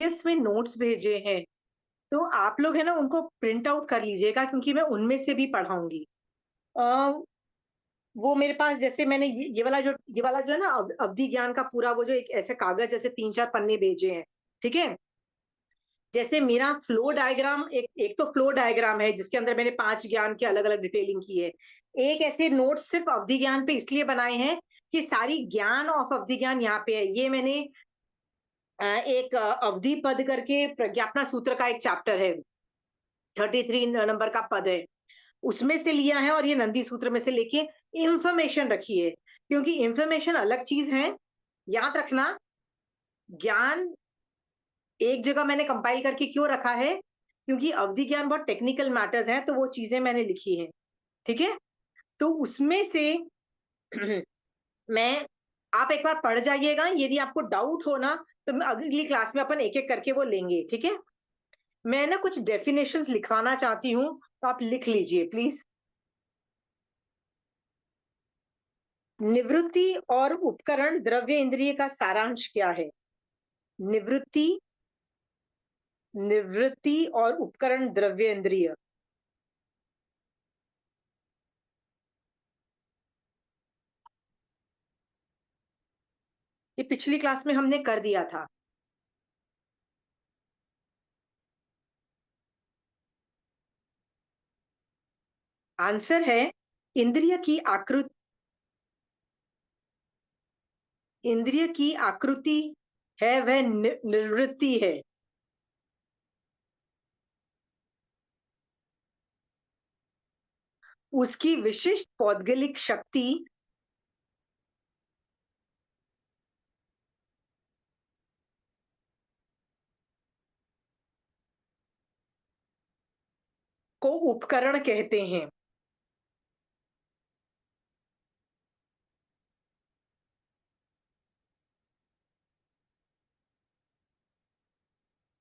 में नोट्स भेजे हैं, तो आप लोग है ना उनको प्रिंट आउट कर लीजिएगा क्योंकि मैं उनमें से भी पढ़ाऊँगी। अ, वो मेरे पास जैसे मैंने ये वाला जो है ना अवधि ज्ञान का पूरा वो जो एक ऐसे कागज़ जैसे 3-4 पन्ने भेजे हैं, ठीक है? जैसे मेरा फ्लो डायग्राम एक एक तो फ्लो डायग्राम है जिसके अंदर मैंने 5 ज्ञान की अलग-अलग डिटेलिंग की है। एक ऐसे नोट्स सिर्फ़ अवधि ज्ञान पे इसलिए बनाए हैं कि सारी ज्ञान ऑफ अवधि ज्ञान यहाँ पे है। ये मैंने एक अवधि पद करके प्रज्ञापना सूत्र का एक चैप्टर है, 33 नंबर का पद है। उसमें से लिया है और ये नंदी सूत्र में से लेके इन्फॉर्मेशन रखी है। क्योंकि इन्फॉर्मेशन अलग चीज़ है, याद रखना ज्ञान एक जगह मैंने कंपाइल करके क्यों रखा है? क्योंकि अवधि ज्ञान बहुत टेक्निकल मैटर्स हैं, तो वो चीज़ें मैंने लिखी हैं, ठीक है? तो उसमें से मैं आप एक बार पढ़ जाइएगा, यदि आपको डाउट हो ना, तो मैं अगली क्लास में अपन एक-एक करके वो लेंगे, ठीक है? मैं ना कुछ डेफिनिशंस लिखवाना चाहती हूँ, तो आप लिख लीजिए प्लीज़। निवृत्ति और उपकरण द्रव्य इंद्रिय का सारांश क्या है? निवृत्ति निवृत्ति और उपकरण द्रव्य इंद्रिय। ये पिछली क्लास में हमने कर दिया था। आंसर है इंद्रिय की इंद्रिय की आकृति है वह निवृत्ति है। उसकी विशिष्ट पौद्गलिक शक्ति को उपकरण कहते हैं।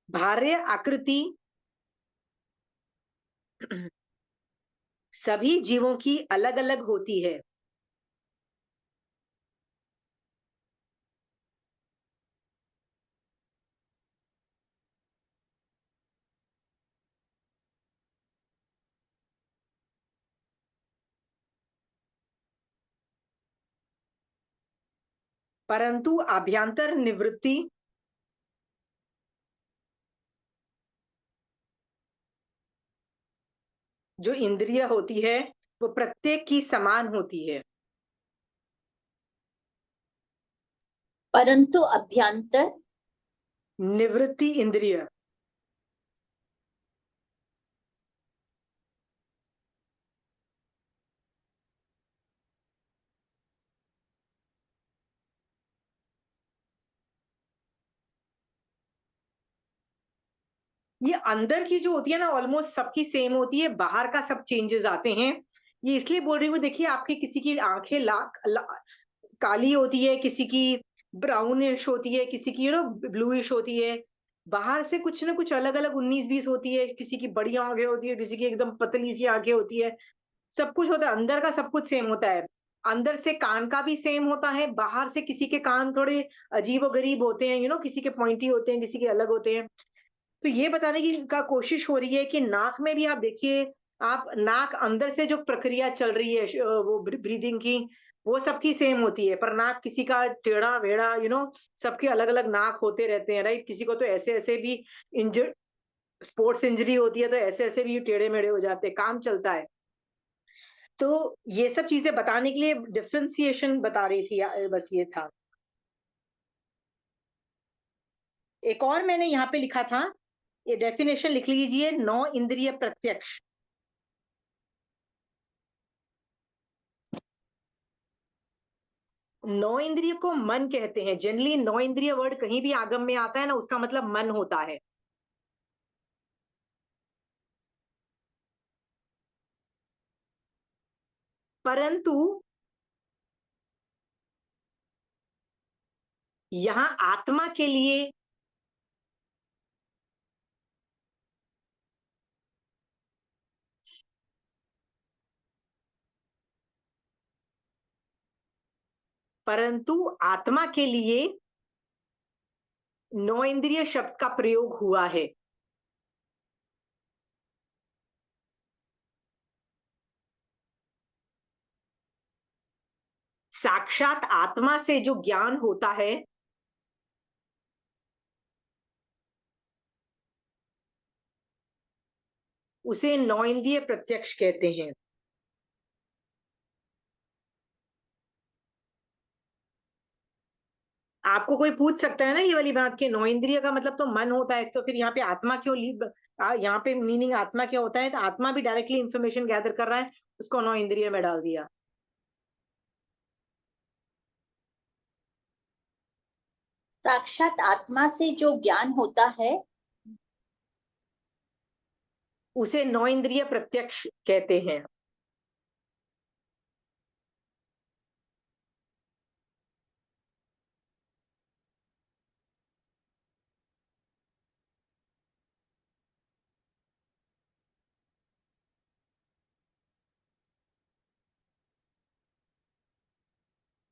बाह्य आकृति सभी जीवों की अलग-अलग होती है, परंतु आभ्यंतर निवृत्ति जो इंद्रिय होती है, वो प्रत्येक की समान होती है। परंतु अभ्यंतर निवृत्ति इंद्रिय ये अंदर की जो होती है ना ऑलमोस्ट सबकी सेम होती है, बाहर का सब चेंजेस आते हैं। ये इसलिए बोल रही हूँ देखिए आपकी किसी की आँखें काली होती है, किसी की ब्राउनिश होती है, किसी की ब्लूइश होती है। बाहर से कुछ ना कुछ अलग-अलग 19-20 होती है, किसी की बड़ी आँखें होती है, किसी की एकदम पतली सी आँखें होती है। सब कुछ होता है, अंदर का सब कुछ सेम होता है। अंदर से कान का भी सेम होता है, बाहर से किसी के कान थोड़े अजीब-ओ-गरीब होते हैं, किसी के पॉइंटी होते हैं, किसी के अलग होते हैं। तो ये बताने की का कोशिश हो रही है कि नाक में भी आप देखिए, आप नाक अंदर से जो प्रक्रिया चल रही है वो ब्रीदिंग की, वो सबकी सेम होती है, पर नाक किसी का टेढ़ा-मेढ़ा सबके अलग-अलग नाक होते रहते हैं, राइट? किसी को तो ऐसे-ऐसे भी इंजर स्पोर्ट्स इंजरी होती है, तो ऐसे-ऐसे भी टेढ़े-मेढ़े हो जाते हैं, काम चलता है। तो ये सब चीज़ें बताने के लिए डिफरेंशिएशन बता रही थी बस ये था। एक और मैंने यहाँ पे लिखा था, ये डेफिनिशन लिख लीजिए, नौ इंद्रिय प्रत्यक्ष। नौ इंद्रिय को मन कहते हैं। जनरली नौ इंद्रिय वर्ड कहीं भी आगम में आता है ना, उसका मतलब मन होता है। परंतु यहाँ आत्मा के लिए परंतु आत्मा के लिए नौ इंद्रिय शब्द का प्रयोग हुआ है? साक्षात आत्मा से जो ज्ञान होता है, उसे नौ इंद्रिय प्रत्यक्ष कहते हैं। आपको कोई पूछ सकता है ना ये वाली बात कि नौ इंद्रिय का मतलब तो मन होता है, तो फिर यहाँ पे आत्मा क्यों यहाँ पे मीनिंग आत्मा क्या होता है? तो आत्मा भी डायरेक्टली इंफॉर्मेशन गैदर कर रहा है, उसको नौ इंद्रिय में डाल दिया। साक्षात आत्मा से जो ज्ञान होता है, उसे नौ इंद्रिय प्रत्यक्ष कहते हैं।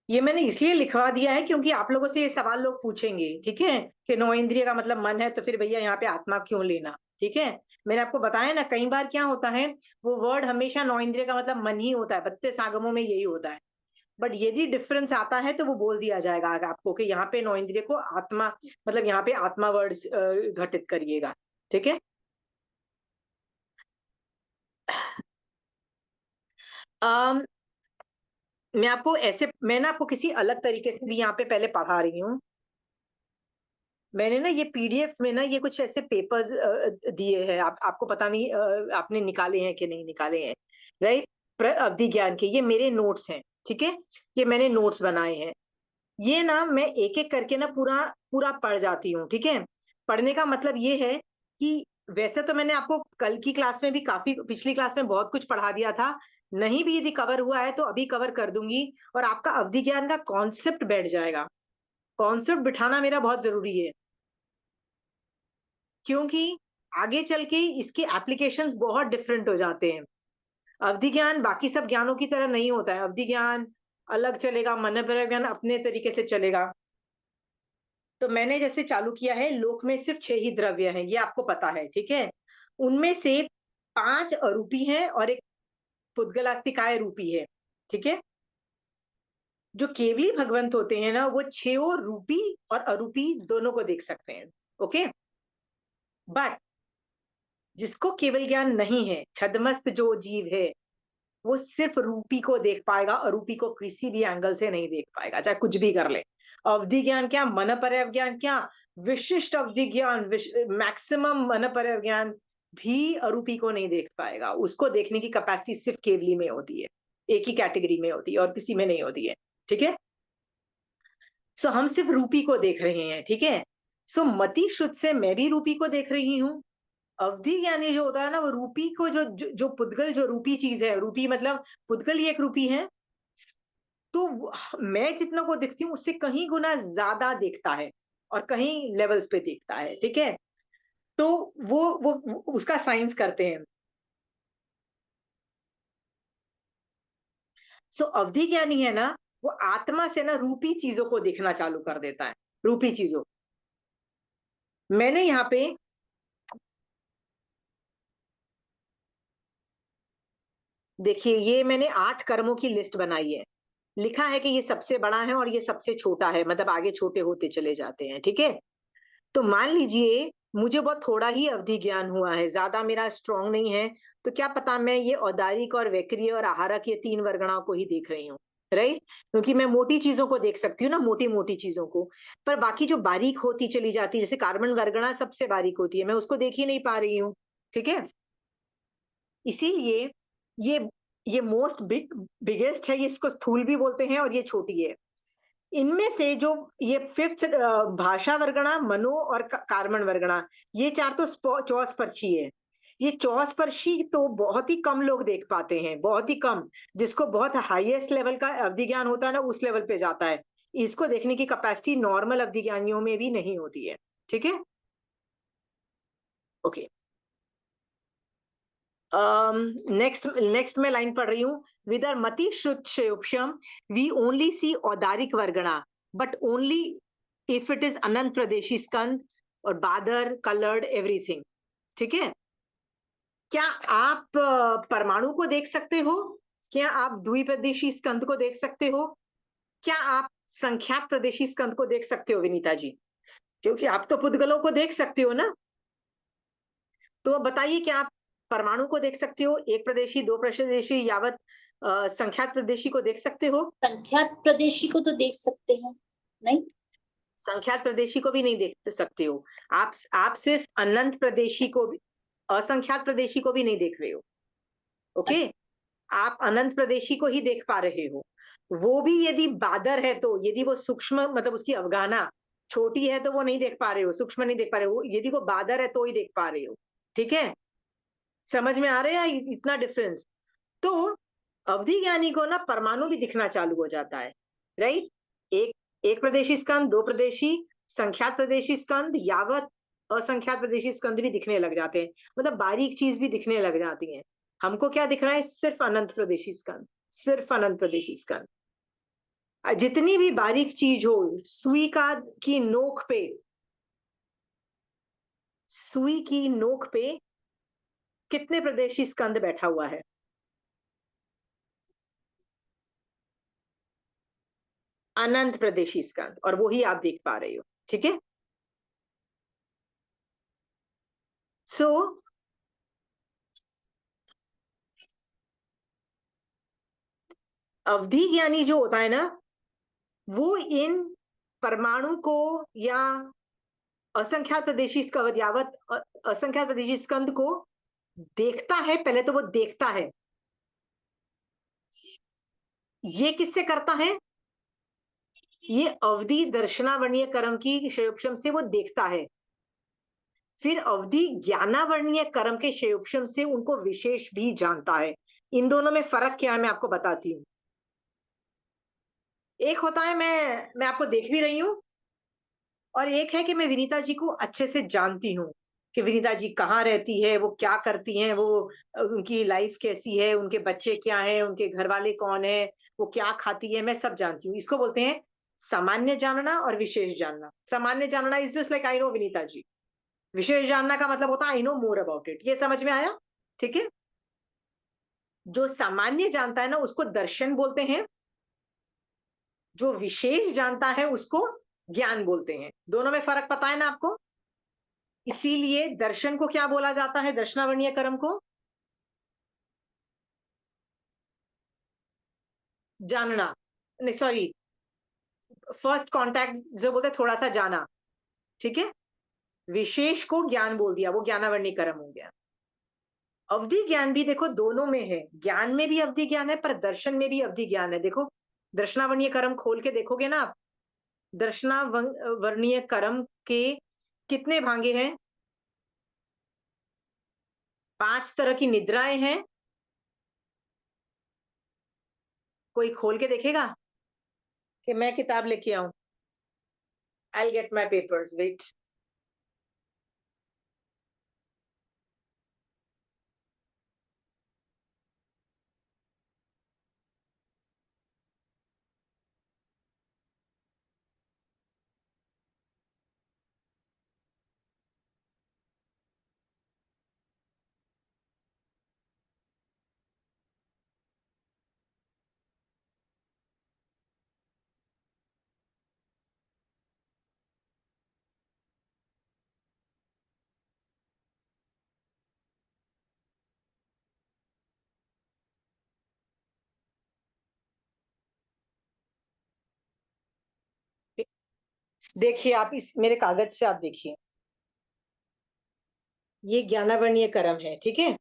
ये मैंने इसलिए लिखवा दिया है क्योंकि आप लोगों से ये सवाल लोग पूछेंगे, ठीक है, कि नौ इंद्रिय का मतलब मन है, तो फिर भैया यहाँ पे आत्मा क्यों लेना? ठीक है, मैंने आपको बताया ना कई बार क्या होता है, वो वर्ड हमेशा नौ इंद्रिय का मतलब मन ही होता है, 32 आगमों में यही होता है। बट यदि डिफरेंस आता है तो वो बोल दिया जाएगा आगे आपको कि यहाँ पे नौ इंद्रिय को आत्मा, मतलब यहाँ पे आत्मा वर्ड घटित करिएगा। ठीक है। अम, मैं ना आपको किसी अलग तरीके से भी यहाँ पे पहले पढ़ा रही हूँ। मैंने ना ये पीडीएफ में ना ये कुछ ऐसे पेपर्स दिए हैं, आपको पता नहीं आपने निकाले हैं कि नहीं निकाले हैं, राइट? अवधि ज्ञान के ये मेरे नोट्स हैं, ठीक है, ये मैंने नोट्स बनाए हैं। ये ना मैं एक एक करके ना पूरा पूरा पढ़ जाती हूँ, ठीक है। पढ़ने का मतलब ये है कि वैसे तो मैंने आपको कल की क्लास में भी काफी, पिछली क्लास में बहुत कुछ पढ़ा दिया था, नहीं भी यदि कवर हुआ है तो अभी कवर कर दूंगी, और आपका अवधि ज्ञान का कॉन्सेप्ट बैठ जाएगा। कॉन्सेप्ट बिठाना मेरा बहुत जरूरी है, क्योंकि आगे चल के इसके एप्लीकेशंस बहुत डिफरेंट हो जाते हैं। अवधि ज्ञान बाकी सब ज्ञानों की तरह नहीं होता है, अवधि ज्ञान अलग चलेगा, मन ज्ञान अपने तरीके से चलेगा। तो मैंने जैसे चालू किया है, लोक में सिर्फ 6 ही द्रव्य हैं, ये आपको पता है, ठीक है। उनमें से 5 अरूपी हैं और एक पुद्गलास्तिकाय रूपी है, ठीक है। जो केवली भगवंत होते हैं ना, वो 6 रूपी और अरूपी दोनों को देख सकते हैं। ओके। बट जिसको केवल ज्ञान नहीं है, छद्मस्त जो जीव है, वो सिर्फ रूपी को देख पाएगा, अरूपी को किसी भी एंगल से नहीं देख पाएगा, चाहे कुछ भी कर ले। अवधि ज्ञान क्या, मन पर्यव ज्ञान क्या, विशिष्ट अवधि ज्ञान, मैक्सिमम मन पर्यव ज्ञान भी अरूपी को नहीं देख पाएगा। उसको देखने की कैपेसिटी सिर्फ केवली में होती है, एक ही कैटेगरी में होती है और किसी में नहीं होती है, ठीक है। सो हम सिर्फ रूपी को देख रहे हैं, ठीक है। सो मति शुद्ध से मैं भी रूपी को देख रही हूँ। अवधि ज्ञानी जो होता है ना, वो रूपी को जो पुद्गल, जो रूपी चीज है, रूपी मतलब पुद्गल ही एक रूपी है, तो मैं जितना को दिखती हूँ उससे कहीं गुना ज्यादा देखता है और कहीं लेवल्स पे देखता है, ठीक है। तो वो उसका साइंस करते हैं। सो अवधि ज्ञानी है ना, वो आत्मा से ना रूपी चीजों को देखना चालू कर देता है, रूपी चीजों। मैंने यहाँ पे, देखिए, ये मैंने 8 कर्मों की लिस्ट बनाई है। लिखा है कि ये सबसे बड़ा है और ये सबसे छोटा है, मतलब आगे छोटे होते चले जाते हैं, ठीक है। तो मान लीजिए मुझे बहुत थोड़ा ही अवधि ज्ञान हुआ है, ज्यादा मेरा स्ट्रांग नहीं है, तो क्या पता मैं ये औदारिक और वैक्रिय और आहारक, ये 3 वर्गणाओं को ही देख रही हूँ, राइट। क्योंकि मैं मोटी चीजों को देख सकती हूँ ना, मोटी मोटी चीजों को, पर बाकी जो बारीक होती चली जाती है, जैसे कार्बन वर्गणा सबसे बारीक होती है, मैं उसको देख ही नहीं पा रही हूँ, ठीक है। इसीलिए ये ये बिगेस्ट है, ये इसको स्थूल भी बोलते हैं, और ये छोटी है। इनमें से जो ये फिफ्थ भाषा वर्गणा, मनो और कार्बन वर्गणा, ये 4 तो चौस्पर्शी है। ये चौस्पर्शी तो बहुत ही कम लोग देख पाते हैं, बहुत ही कम। जिसको बहुत हाईएस्ट लेवल का अवधि ज्ञान होता है ना, उस लेवल पे जाता है। इसको देखने की कैपेसिटी नॉर्मल अवधि ज्ञानियों में भी नहीं होती है, ठीक है। ओके। नेक्स्ट नेक्स्ट मैं लाइन पढ़ रही हूँ। विदर मति श्रुत वी ओनली सी औदारिक वर्गणा, but only if it is अनंत प्रदेशी स्कंद और बादर कलर्ड एवरीथिंग, ठीक है। क्या आप परमाणु को देख सकते हो? क्या आप द्विप्रदेशी स्कंद को देख सकते हो? क्या आप संख्यात प्रदेशी स्कंद को देख सकते हो विनीता जी? क्योंकि आप तो पुद्गलों को देख सकते हो ना। तो अब बताइए, क्या आप परमाणु को देख सकते हो? एक प्रदेशी, दो प्रदेशी, यावत संख्यात प्रदेशी को देख सकते हो? संख्यात प्रदेशी को तो देख सकते हैं, नहीं? संख्यात प्रदेशी को भी नहीं देख सकते हो। आप सिर्फ अनंत प्रदेशी को भी, असंख्यात प्रदेशी को भी नहीं देख रहे हो। ओके, आप अनंत प्रदेशी को ही देख पा रहे हो। वो भी यदि बादर है तो, यदि वो सूक्ष्म मतलब उसकी अवगाहना छोटी है तो वो नहीं देख पा रहे हो, सूक्ष्म नहीं देख पा रहे हो। यदि वो बादर है तो ही देख पा रहे हो। ठीक है, समझ में आ रहा है इतना डिफरेंस? तो अवधि ज्ञानी को ना परमाणु भी दिखना चालू हो जाता है, राइट। एक एक प्रदेशी स्कंद, दो प्रदेशी, संख्यात प्रदेशी स्कंद, यावत असंख्यात प्रदेशी स्कंद भी दिखने लग जाते हैं। मतलब बारीक चीज भी दिखने लग जाती है। हमको क्या दिख रहा है? सिर्फ अनंत प्रदेशी स्कंद, सिर्फ अनंत प्रदेशी स्कंद। जितनी भी बारीक चीज हो, सुई का की नोक पे, सुई की नोक पे कितने प्रदेशी स्कंद बैठा हुआ है? अनंत प्रदेशी स्कंद, और वो ही आप देख पा रहे हो। ठीक है, सो अवधि ज्ञानी जो होता है ना, वो इन परमाणु को या असंख्यात प्रदेशी स्कंद, यावत असंख्यात प्रदेशी स्कंद को देखता है। पहले तो वो देखता है। ये किससे करता है? ये अवधि दर्शनावर्णीय कर्म की क्षयोपशम से वो देखता है। फिर अवधि ज्ञानावर्णीय कर्म के क्षयोपशम से उनको विशेष भी जानता है। इन दोनों में फर्क क्या है मैं आपको बताती हूँ। एक होता है मैं आपको देख भी रही हूँ, और एक है कि मैं विनीता जी को अच्छे से जानती हूँ कि विनीता जी कहाँ रहती है, वो क्या करती हैं, वो उनकी लाइफ कैसी है, उनके बच्चे क्या हैं, उनके घर वाले कौन है, वो क्या खाती है, मैं सब जानती हूँ। इसको बोलते हैं सामान्य जानना और विशेष जानना। सामान्य जानना is just like I know Vinita ji. विशेष जानना का मतलब होता है I know more about it. ये समझ में आया? ठीक है। जो सामान्य जानता है ना उसको दर्शन बोलते हैं, जो विशेष जानता है उसको ज्ञान बोलते हैं। दोनों में फर्क पता है ना आपको? इसीलिए दर्शन को क्या बोला जाता है? दर्शनावर्णीय कर्म को जानना, नहीं सॉरी, फर्स्ट कांटेक्ट जो बोलते हैं थोड़ा सा जाना। ठीक है, विशेष को ज्ञान बोल दिया, वो ज्ञानावर्णीय कर्म हो गया। अवधि ज्ञान भी देखो दोनों में है, ज्ञान में भी अवधि ज्ञान है पर दर्शन में भी अवधि ज्ञान है। देखो दर्शनावर्णीय कर्म खोल के देखोगे ना आप, दर्शनावर्णीय कर्म के कितने भांगे हैं? 5 तरह की निद्राएं हैं। कोई खोल के देखेगा? कि मैं किताब लेके आऊं? I get my papers, wait. देखिए आप इस मेरे कागज से आप देखिए, ये ज्ञानावर्णीय कर्म है। ठीक है,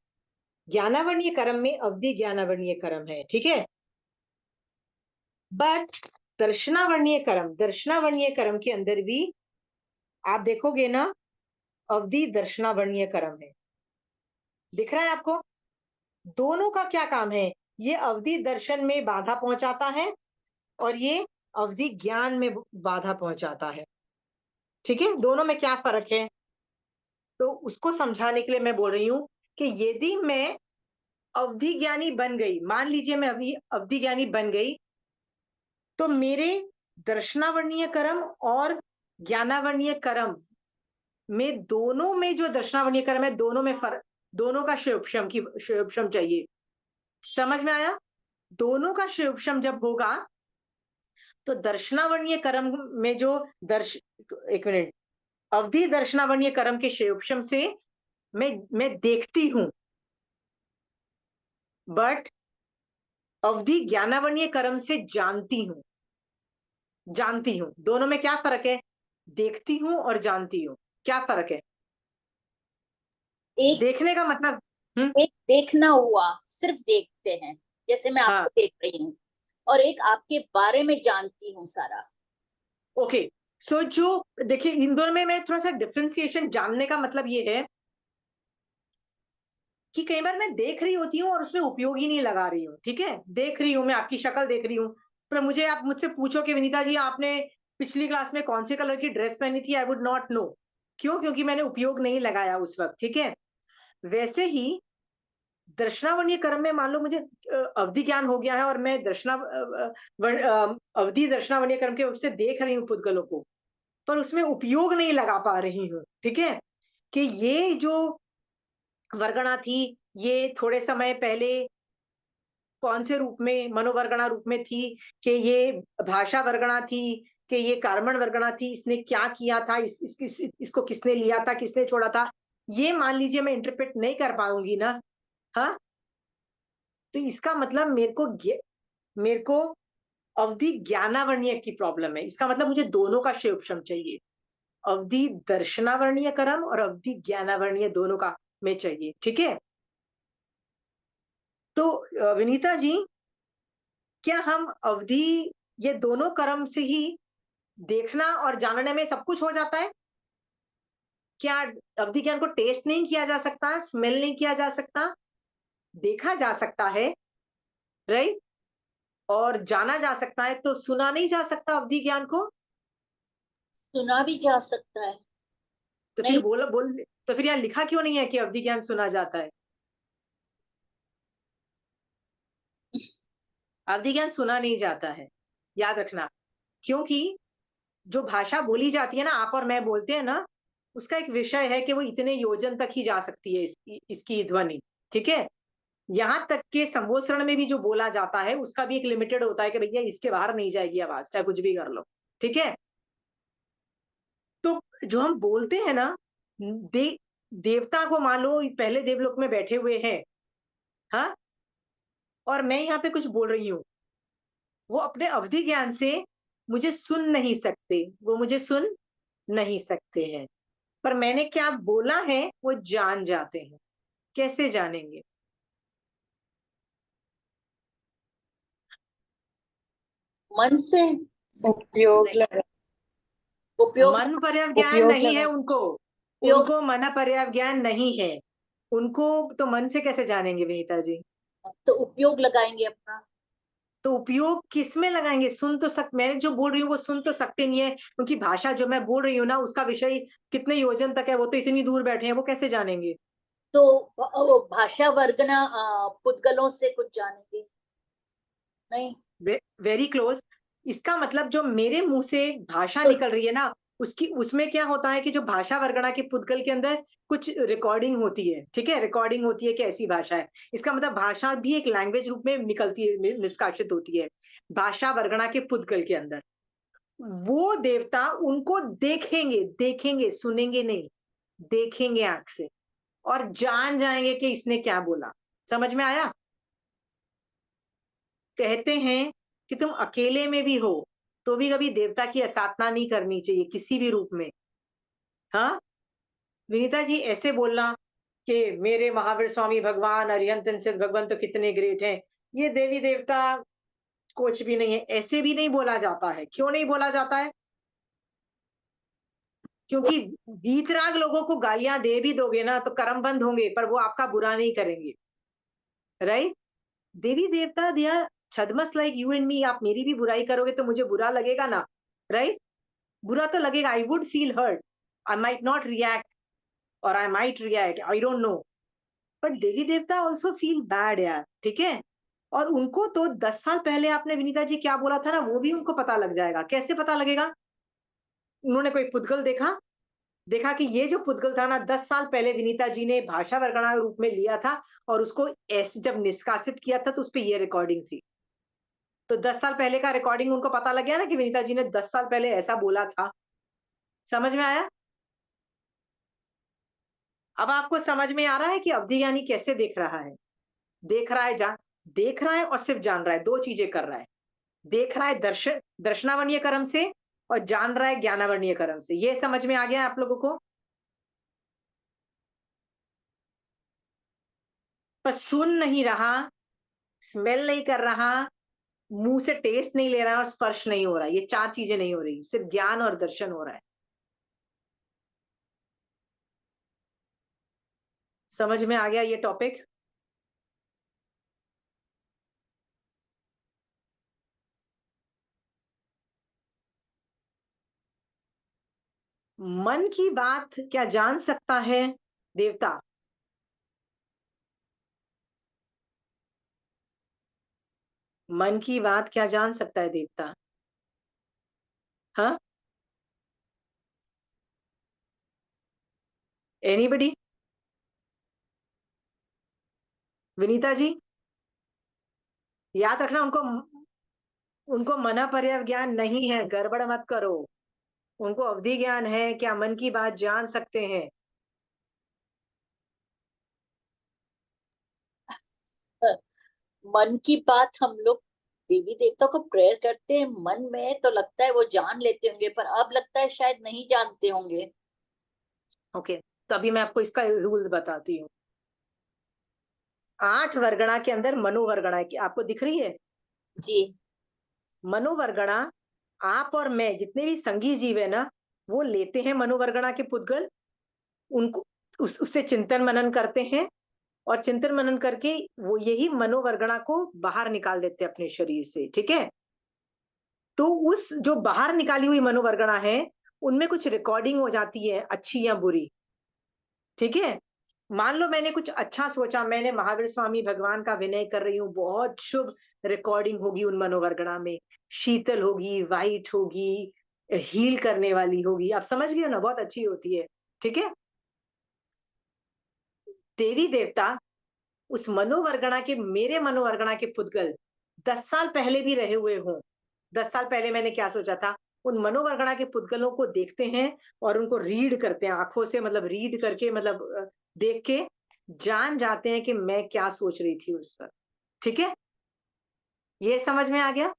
ज्ञानावर्णीय कर्म में अवधि ज्ञानावर्णीय कर्म है। ठीक है, बट दर्शनावर्णीय कर्म, दर्शनावर्णीय कर्म के अंदर भी आप देखोगे ना, अवधि दर्शनावर्णीय कर्म है। दिख रहा है आपको? दोनों का क्या काम है? ये अवधि दर्शन में बाधा पहुंचाता है और ये अवधि ज्ञान में बाधा पहुंचाता है। ठीक है, दोनों में क्या फर्क है? तो उसको समझाने के लिए मैं बोल रही हूँ कि यदि मैं अवधि ज्ञानी बन गई, मान लीजिए मैं अभी अवधि ज्ञानी बन गई, तो मेरे दर्शनावर्णीय कर्म और ज्ञानावर्णीय कर्म में, दोनों में जो दर्शनावर्णीय कर्म है, दोनों में फर्क, दोनों का क्षयोपशम चाहिए। समझ में आया? दोनों का क्षयोपशम जब होगा, तो दर्शनावर्णीय कर्म में जो दर्श एक मिनट, अवधि दर्शनावर्णीय कर्म के क्षयोपशम से मैं देखती हूं, बट अवधि ज्ञानावर्णीय कर्म से जानती हूं। जानती हूं, दोनों में क्या फर्क है? देखती हूं और जानती हूं, क्या फर्क है? एक देखने का मतलब, एक देखना हुआ, सिर्फ देखते हैं, जैसे मैं हाँ, आपको देख रही हूँ, और एक आपके बारे में जानती हूँ सारा। ओके। सो जो देखिए, इन दोनों में मैं थोड़ा सा डिफरेंशिएशन जानने का मतलब ये है कि कई बार मैं देख रही होती हूँ और उसमें उपयोग ही नहीं लगा रही हूँ, ठीक है? देख रही हूँ, मैं आपकी शक्ल देख रही हूँ, पर मुझे आप मुझसे पूछो कि विनीता जी आपने पिछली क्लास में कौन से कलर की ड्रेस पहनी थी, आई वुड नॉट नो। क्यों? क्योंकि मैंने उपयोग नहीं लगाया उस वक्त, ठीक है? वैसे ही दर्शनावर्णीय कर्म में मान लो मुझे अवधि ज्ञान हो गया है और मैं अवधि दर्शनावर्णीय कर्म के उससे देख रही हूँ पुद्गलों को, पर उसमें उपयोग नहीं लगा पा रही हूँ, ठीक है? कि ये जो वर्गणा थी, ये थोड़े समय पहले कौन से रूप में, मनोवर्गणा रूप में थी, कि ये भाषा वर्गणा थी, कि ये कार्बन वर्गणा थी, इसने क्या किया था, इसको किसने लिया था, किसने छोड़ा था, ये मान लीजिए मैं इंटरप्रेट नहीं कर पाऊंगी ना। हाँ, तो इसका मतलब मेरे को अवधि ज्ञानावर्णीय की प्रॉब्लम है। इसका मतलब मुझे दोनों का क्षयोपशम चाहिए, अवधि दर्शनावर्णीय कर्म और अवधि ज्ञानावर्णीय दोनों का में चाहिए, ठीक है? तो विनीता जी, क्या हम अवधि, ये दोनों कर्म से ही देखना और जानने में सब कुछ हो जाता है? क्या अवधि ज्ञान को टेस्ट नहीं किया जा सकता, स्मेल नहीं किया जा सकता, देखा जा सकता है, राइट? और जाना जा सकता है, तो सुना नहीं जा सकता अवधि ज्ञान को? सुना भी जा सकता है। तो फिर नहीं, बोल, तो फिर यहाँ लिखा क्यों नहीं है कि अवधि ज्ञान सुना जाता है? अवधि ज्ञान सुना नहीं जाता है, याद रखना। क्योंकि जो भाषा बोली जाती है ना, आप और मैं बोलते हैं ना, उसका एक विषय है कि वो इतने योजन तक ही जा सकती है, इसकी ध्वनि, ठीक है? यहाँ तक के संबोधन में भी जो बोला जाता है, उसका भी एक लिमिटेड होता है कि भैया इसके बाहर नहीं जाएगी आवाज, चाहे कुछ भी कर लो, ठीक है? तो जो हम बोलते हैं ना, दे देवता को मान लो पहले देवलोक में बैठे हुए हैं, हाँ? और मैं यहाँ पे कुछ बोल रही हूँ, वो अपने अवधि ज्ञान से मुझे सुन नहीं सकते, वो मुझे सुन नहीं सकते हैं, पर मैंने क्या बोला है वो जान जाते हैं। कैसे जानेंगे? मन से। उपयोग नहीं, लगा उपयोग। मन पर्याप्त ज्ञान उपयोग नहीं है लगा उनको, उपयोग उनको मन पर्याप्त ज्ञान नहीं है उनको, तो मन से कैसे जानेंगे विनीता जी? तो उपयोग लगाएंगे अपना। तो उपयोग किस में लगाएंगे? सुन तो मैं जो बोल रही हूँ वो सुन तो सकते नहीं है, क्योंकि भाषा जो मैं बोल रही हूँ ना, उसका विषय कितने योजन तक है, वो तो इतनी दूर बैठे हैं, वो कैसे जानेंगे? तो वो भाषा वर्गना पुद्गलों से कुछ जानेंगे। नहीं, वेरी क्लोज। इसका मतलब जो मेरे मुंह से भाषा तो निकल रही है ना, उसकी उसमें क्या होता है कि जो भाषा वर्गणा के पुद्गल के अंदर कुछ रिकॉर्डिंग होती है, ठीक है? रिकॉर्डिंग होती है कि ऐसी भाषा है। इसका मतलब भाषा भी एक लैंग्वेज रूप में निकलती है, निष्कासित होती है भाषा वर्गणा के पुद्गल के अंदर। वो देवता उनको देखेंगे, देखेंगे, सुनेंगे नहीं, देखेंगे आंख से, और जान जाएंगे कि इसने क्या बोला। समझ में आया? कहते हैं कि तुम अकेले में भी हो तो भी कभी देवता की आराधना नहीं करनी चाहिए किसी भी रूप में। हाँ, विनीता जी, ऐसे बोलना कि मेरे महावीर स्वामी भगवान, अरिहंत सिद्ध भगवान तो कितने ग्रेट हैं, ये देवी देवता कुछ भी नहीं है, ऐसे भी नहीं बोला जाता है। क्यों नहीं बोला जाता है? क्योंकि वीतराग लोगों को गालियां दे भी दोगे ना तो कर्म बंद होंगे, पर वो आपका बुरा नहीं करेंगे, राइट? देवी देवता, दे आर छदमस लाइक यू एंड मी। आप मेरी भी बुराई करोगे तो मुझे बुरा लगेगा ना, राइट? बुरा तो लगेगा, I would feel hurt, I might not react, और I might react, I don't know, but देवी देवता ऑल्सो फील बैड यार, ठीक है? और उनको तो 10 साल पहले आपने विनीता जी क्या बोला था ना, वो भी उनको पता लग जाएगा। कैसे पता लगेगा? उन्होंने कोई पुद्गल देखा कि ये जो पुद्गल था ना 10 साल पहले विनीता जी ने भाषा वर्गणा रूप में लिया था और उसको ऐसे जब निष्कासित किया था तो उस पे ये रिकॉर्डिंग थी। तो 10 साल पहले का रिकॉर्डिंग उनको पता लग गया ना कि विनीता जी ने 10 साल पहले ऐसा बोला था। समझ में आया? अब आपको समझ में आ रहा है कि अवधि ज्ञानी कैसे देख रहा है? देख रहा है और सिर्फ जान रहा है, 2 चीजें कर रहा है। देख रहा है दर्शनावर्णीय कर्म से और जान रहा है ज्ञानावर्णीय कर्म से। ये समझ में आ गया आप लोगों को? पर सुन नहीं रहा, स्मेल नहीं कर रहा, मुंह से टेस्ट नहीं ले रहा है और स्पर्श नहीं हो रहा है। ये 4 चीजें नहीं हो रही, सिर्फ ज्ञान और दर्शन हो रहा है। समझ में आ गया ये टॉपिक? मन की बात क्या जान सकता है देवता? मन की बात क्या जान सकता है देवता? हाँ, एनीबडी? विनीता जी, याद रखना उनको, उनको मना पर्याय ज्ञान नहीं है, गड़बड़ मत करो। उनको अवधि ज्ञान है, क्या मन की बात जान सकते हैं? मन की बात हम लोग देवी देवता को प्रेयर करते हैं मन में, तो लगता है वो जान लेते होंगे, पर अब लगता है शायद नहीं जानते होंगे। ओके, तो अभी मैं आपको इसका रूल बताती हूँ। 8 वर्गणा के अंदर मनोवर्गणा की आपको दिख रही है? जी। मनोवर्गणा, आप और मैं जितने भी संगी जीव है ना, वो लेते हैं मनोवर्गणा के पुद्गल, उनको उससे चिंतन मनन करते हैं और चिंतन मनन करके वो यही मनोवर्गणा को बाहर निकाल देते हैं अपने शरीर से, ठीक है? तो उस जो बाहर निकाली हुई मनोवर्गणा है, उनमें कुछ रिकॉर्डिंग हो जाती है, अच्छी या बुरी, ठीक है? मान लो मैंने कुछ अच्छा सोचा, मैंने महावीर स्वामी भगवान का विनय कर रही हूँ, बहुत शुभ रिकॉर्डिंग होगी उन मनोवर्गणा में, शीतल होगी, वाइट होगी, हील करने वाली होगी, आप समझ गए ना, बहुत अच्छी होती है, ठीक है? देवी देवता उस मनोवर्गणा के, मेरे मनोवर्गणा के पुद्गल 10 साल पहले भी रहे हुए हों, 10 साल पहले मैंने क्या सोचा था, उन मनोवर्गणा के पुद्गलों को देखते हैं और उनको रीड करते हैं, आँखों से मतलब रीड करके मतलब देख के जान जाते हैं कि मैं क्या सोच रही थी उस वक़्त, ठीक है? ये समझ में आ गया?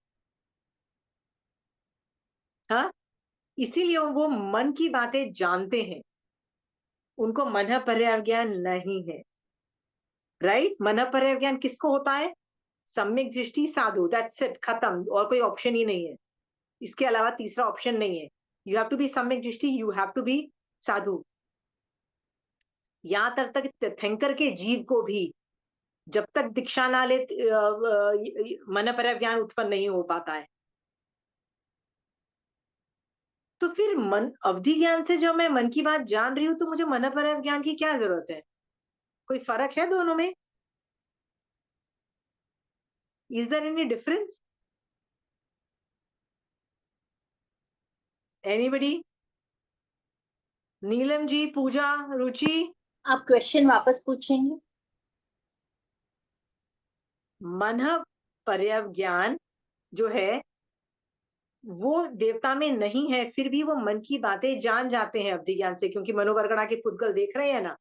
हाँ? इसीलिए वो मन की बातें जानते हैं, उनको मनःपर्याय ज्ञान नहीं है, राइट? मनःपर्याय ज्ञान किसको होता है? सम्यक दृष्टि साधु, दैट्स इट, खत्म, और कोई ऑप्शन ही नहीं है। इसके अलावा तीसरा ऑप्शन नहीं है। यू हैव टू बी सम्यक दृष्टि, यू हैव टू बी साधु। यहाँ तक तक तीर्थंकर के जीव को भी जब तक दीक्षा ना ले मनःपर्याय ज्ञान उत्पन्न नहीं हो पाता है। तो फिर मन अवधि ज्ञान से जब मैं मन की बात जान रही हूँ तो मुझे मनःपर्याय ज्ञान की क्या जरूरत है? कोई फर्क है दोनों में? Is there any difference? Anybody? Neelam ji, Pooja, Ruchi? आप क्वेश्चन वापस पूछेंगे? मनःपर्याय ज्ञान जो है वो देवता में नहीं है, फिर भी वो मन की बातें जान जाते हैं अवधि ज्ञान से, क्योंकि मनोवरगणा के पुद्गल देख रहे हैं ना,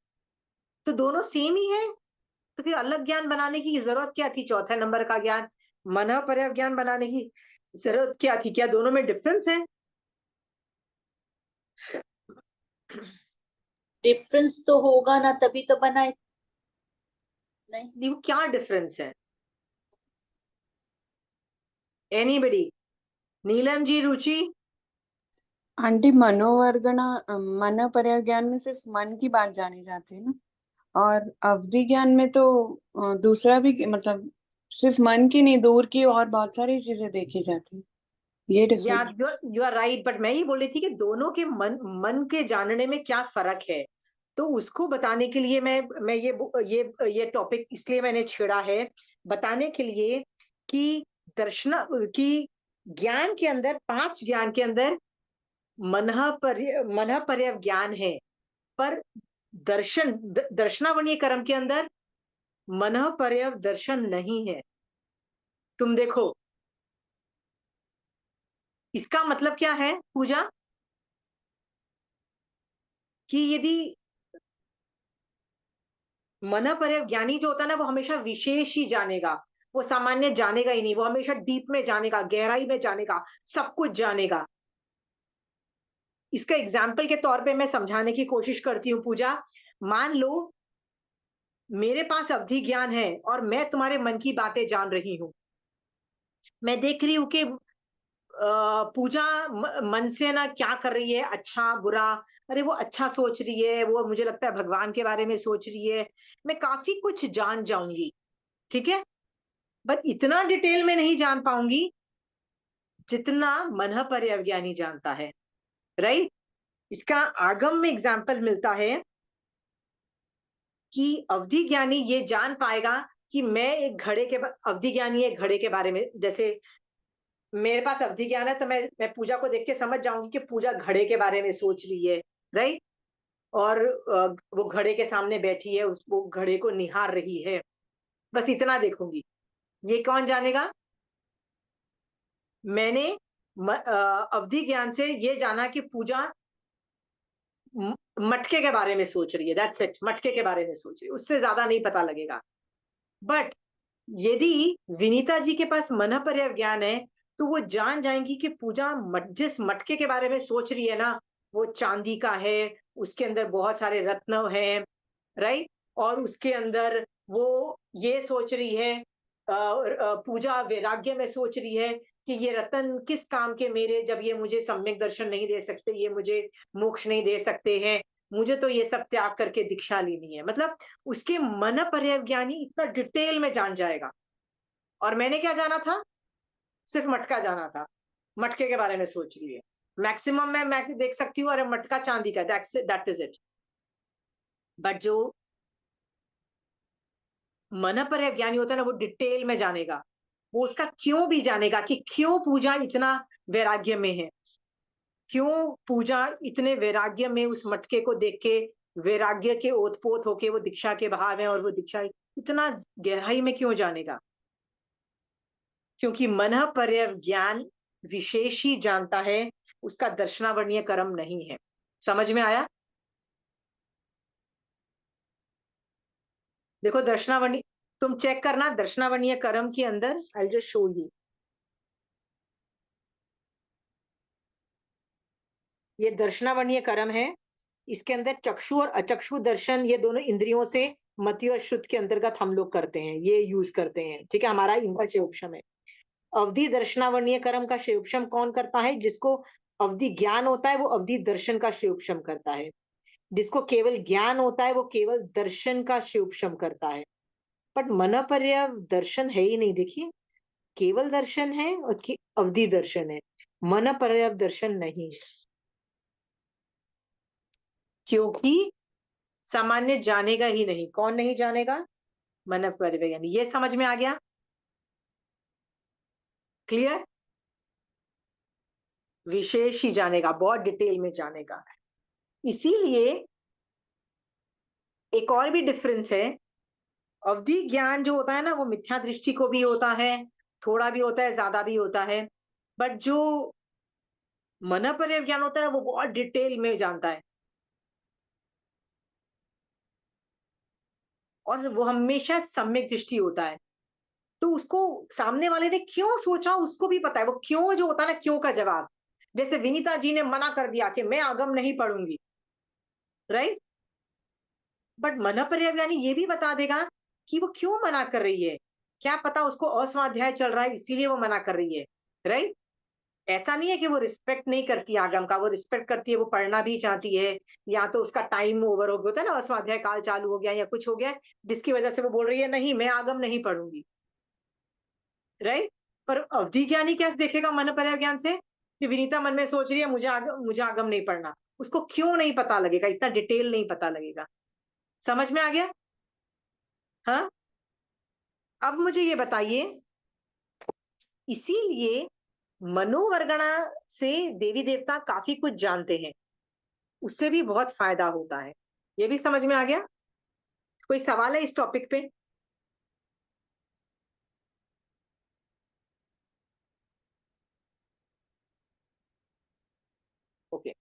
तो दोनों सेम ही है। तो फिर अलग ज्ञान बनाने की जरूरत क्या थी? चौथे नंबर का ज्ञान, मनःपर्याय ज्ञान बनाने की जरूरत क्या थी? क्या दोनों में डिफरेंस है? डिफरेंस तो होगा ना, तभी तो बनाए। नहीं। नहीं, वो क्या डिफरेंस है? एनीबडी? नीलम जी, रुचि? आंटी, मनोवर्गणा मन पर्याय ज्ञान में सिर्फ मन की बात जानी जाती है ना, और अवधि ज्ञान में तो दूसरा भी, मतलब सिर्फ मन की नहीं, दूर की और बहुत सारी चीजें देखी जाती है। ये या difference. You are right, but मैं ये बोल रही थी कि दोनों के मन के जानने में क्या फर्क है, तो उसको बताने के लिए मैं ये टॉपिक इसलिए मैंने छेड़ा है, बताने के लिए कि दर्शन की ज्ञान के अंदर, 5 ज्ञान के अंदर मन पर्यव ज्ञान है, पर दर्शनावरणीय कर्म के अंदर मन पर्यव दर्शन नहीं है। तुम देखो, इसका मतलब क्या है पूजा, कि यदि मन पर्यव ज्ञानी जो होता है ना, वो हमेशा विशेष ही जानेगा, वो सामान्य जानेगा ही नहीं, वो हमेशा डीप में जानेगा, गहराई में जानेगा, सब कुछ जानेगा। इसका एग्जाम्पल के तौर पे मैं समझाने की कोशिश करती हूँ पूजा। मान लो मेरे पास अवधि ज्ञान है और मैं तुम्हारे मन की बातें जान रही हूँ। मैं देख रही हूँ कि पूजा मन से ना क्या कर रही है, अच्छा बुरा, अरे वो अच्छा सोच रही है, वो मुझे लगता है भगवान के बारे में सोच रही है, मैं काफी कुछ जान जाऊंगी, ठीक है, बट इतना डिटेल में नहीं जान पाऊंगी जितना मन पर्यवज्ञानी जानता है, राइट। इसका आगम में एग्जाम्पल मिलता है कि अवधि ज्ञानी ये जान पाएगा कि मैं एक अवधि ज्ञानी एक घड़े के बारे में, जैसे मेरे पास अवधि ज्ञान है तो मैं पूजा को देख के समझ जाऊंगी कि पूजा घड़े के बारे में सोच रही है, राइट। और वो घड़े के सामने बैठी है, वो घड़े को निहार रही है, बस इतना देखूंगी। ये कौन जानेगा? मैंने अवधि ज्ञान से ये जाना कि पूजा मटके के बारे में सोच रही है, दैट्स इट, मटके के बारे में सोच रही है, उससे ज्यादा नहीं पता लगेगा। बट यदि विनीता जी के पास मन पर्यव ज्ञान है, तो वो जान जाएंगी कि पूजा जिस मटके के बारे में सोच रही है ना, वो चांदी का है, उसके अंदर बहुत सारे रत्न हैं, राइट। और उसके अंदर वो ये सोच रही है, पूजा वैराग्य में सोच रही है कि ये रतन किस काम के मेरे, जब ये मुझे सम्यक दर्शन नहीं दे सकते, ये मुझे मोक्ष नहीं दे सकते हैं, मुझे तो ये सब त्याग करके दीक्षा लेनी है। मतलब उसके मन पर्यवज्ञानी इतना डिटेल में जान जाएगा। और मैंने क्या जाना था? सिर्फ मटका जाना था, मटके के बारे में सोच रही है। मैक्सिमम मैं देख सकती हूँ, अरे मटका चांदी का, दैट इज इट। बट जो मन पर ज्ञानी होता है ना, वो डिटेल में जानेगा, वो उसका क्यों भी जानेगा कि क्यों पूजा इतना वैराग्य में है, क्यों पूजा इतने वैराग्य में उस मटके को देख के वैराग्य के ओतपोत होके वो दीक्षा के भाव है, और वो दीक्षा इतना गहराई में क्यों जानेगा? क्योंकि मन पर्यव ज्ञान विशेष ही जानता है, उसका दर्शनावरणीय कर्म नहीं है। समझ में आया? देखो दर्शनावरणीय, तुम चेक करना दर्शनावरणीय कर्म के अंदर, आई जस्ट शो यू, ये दर्शनावरणीय कर्म है। इसके अंदर चक्षु और अचक्षु दर्शन, ये दोनों इंद्रियों से मति और श्रुत के अंतर्गत हम लोग करते हैं, ये यूज करते हैं, ठीक है, हमारा इनका शेयोक्षम है। अवधि दर्शनावरणीय कर्म का शेयोक्षम कौन करता है? जिसको अवधि ज्ञान होता है वो अवधि दर्शन का शेयोक्षम करता है, जिसको केवल ज्ञान होता है वो केवल दर्शन का शेयोक्षम करता है। बट मन पर्यव दर्शन है ही नहीं, देखिए, केवल दर्शन है और अवधि दर्शन है, मन पर्यव दर्शन नहीं, क्योंकि सामान्य जानेगा ही नहीं। कौन नहीं जानेगा? मन पर्यव, यानी ये समझ में आ गया? क्लियर? विशेष ही जानेगा, बहुत डिटेल में जानेगा। इसीलिए एक और भी डिफरेंस है, अवधि ज्ञान जो होता है ना, वो मिथ्या दृष्टि को भी होता है, थोड़ा भी होता है, ज्यादा भी होता है। बट जो मन पर्यव ज्ञान होता है ना, वो बहुत डिटेल में जानता है, और वो हमेशा सम्यक दृष्टि होता है। तो उसको सामने वाले ने क्यों सोचा उसको भी पता है, वो क्यों जो होता है ना, क्यों का जवाब। जैसे विनीता जी ने मना कर दिया कि मैं आगम नहीं पढ़ूंगी, राइट। बट मन पर्यव यानी ये भी बता देगा कि वो क्यों मना कर रही है, क्या पता उसको अस्वाध्याय चल रहा है इसीलिए वो मना कर रही है, राइट। ऐसा नहीं है कि वो रिस्पेक्ट नहीं करती आगम का, वो रिस्पेक्ट करती है, वो पढ़ना भी चाहती है, या तो उसका टाइम ओवर हो गया होता है ना, अस्वाध्याय काल चालू हो गया या कुछ हो गया, जिसकी वजह से वो बोल रही है नहीं मैं आगम नहीं पढ़ूंगी, राइट। पर अवधि ज्ञानी क्या देखेगा मन पर्याय ज्ञान से, कि विनीता मन में सोच रही है मुझे आगम नहीं पढ़ना, उसको क्यों नहीं पता लगेगा, इतना डिटेल नहीं पता लगेगा। समझ में आ गया? हाँ। अब मुझे ये बताइए, इसीलिए मनोवर्गणा से देवी देवता काफी कुछ जानते हैं, उससे भी बहुत फायदा होता है। ये भी समझ में आ गया? कोई सवाल है इस टॉपिक पे? ओके।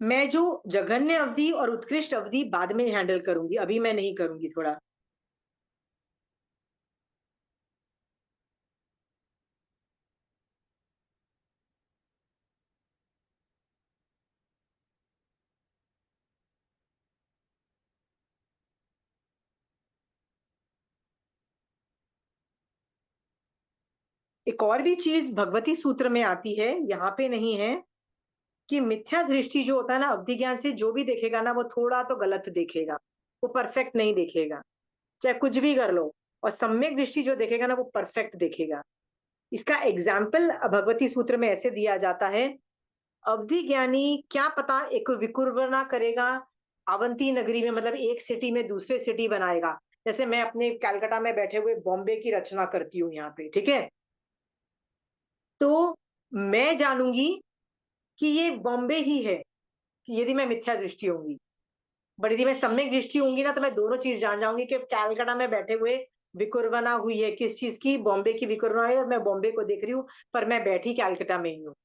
मैं जो जघन्य अवधि और उत्कृष्ट अवधि बाद में हैंडल करूंगी, अभी मैं नहीं करूंगी थोड़ा। एक और भी चीज भगवती सूत्र में आती है, यहाँ पे नहीं है, कि मिथ्या दृष्टि जो होता है ना, अवधि ज्ञान से जो भी देखेगा ना वो थोड़ा तो गलत देखेगा, वो परफेक्ट नहीं देखेगा, चाहे कुछ भी कर लो। और सम्यक दृष्टि जो देखेगा ना वो परफेक्ट देखेगा। इसका एग्जाम्पल भगवती सूत्र में ऐसे दिया जाता है, अवधि ज्ञानी क्या पता एक विकुर्वना करेगा अवंती नगरी में, मतलब एक सिटी में दूसरे सिटी बनाएगा। जैसे मैं अपने कलकत्ता में बैठे हुए बॉम्बे की रचना करती हूँ यहाँ पे, ठीक है, तो मैं जानूंगी कि ये बॉम्बे ही है, यदि मैं मिथ्या दृष्टि होंगी। बट यदि मैं सम्यक दृष्टि होंगी ना, तो मैं दोनों चीज जान जाऊंगी कि कलकत्ता में बैठे हुए विकुर्वना हुई है, किस चीज की, बॉम्बे की विकुर्वना है, और मैं बॉम्बे को देख रही हूँ, पर मैं बैठी कलकत्ता में ही हूँ।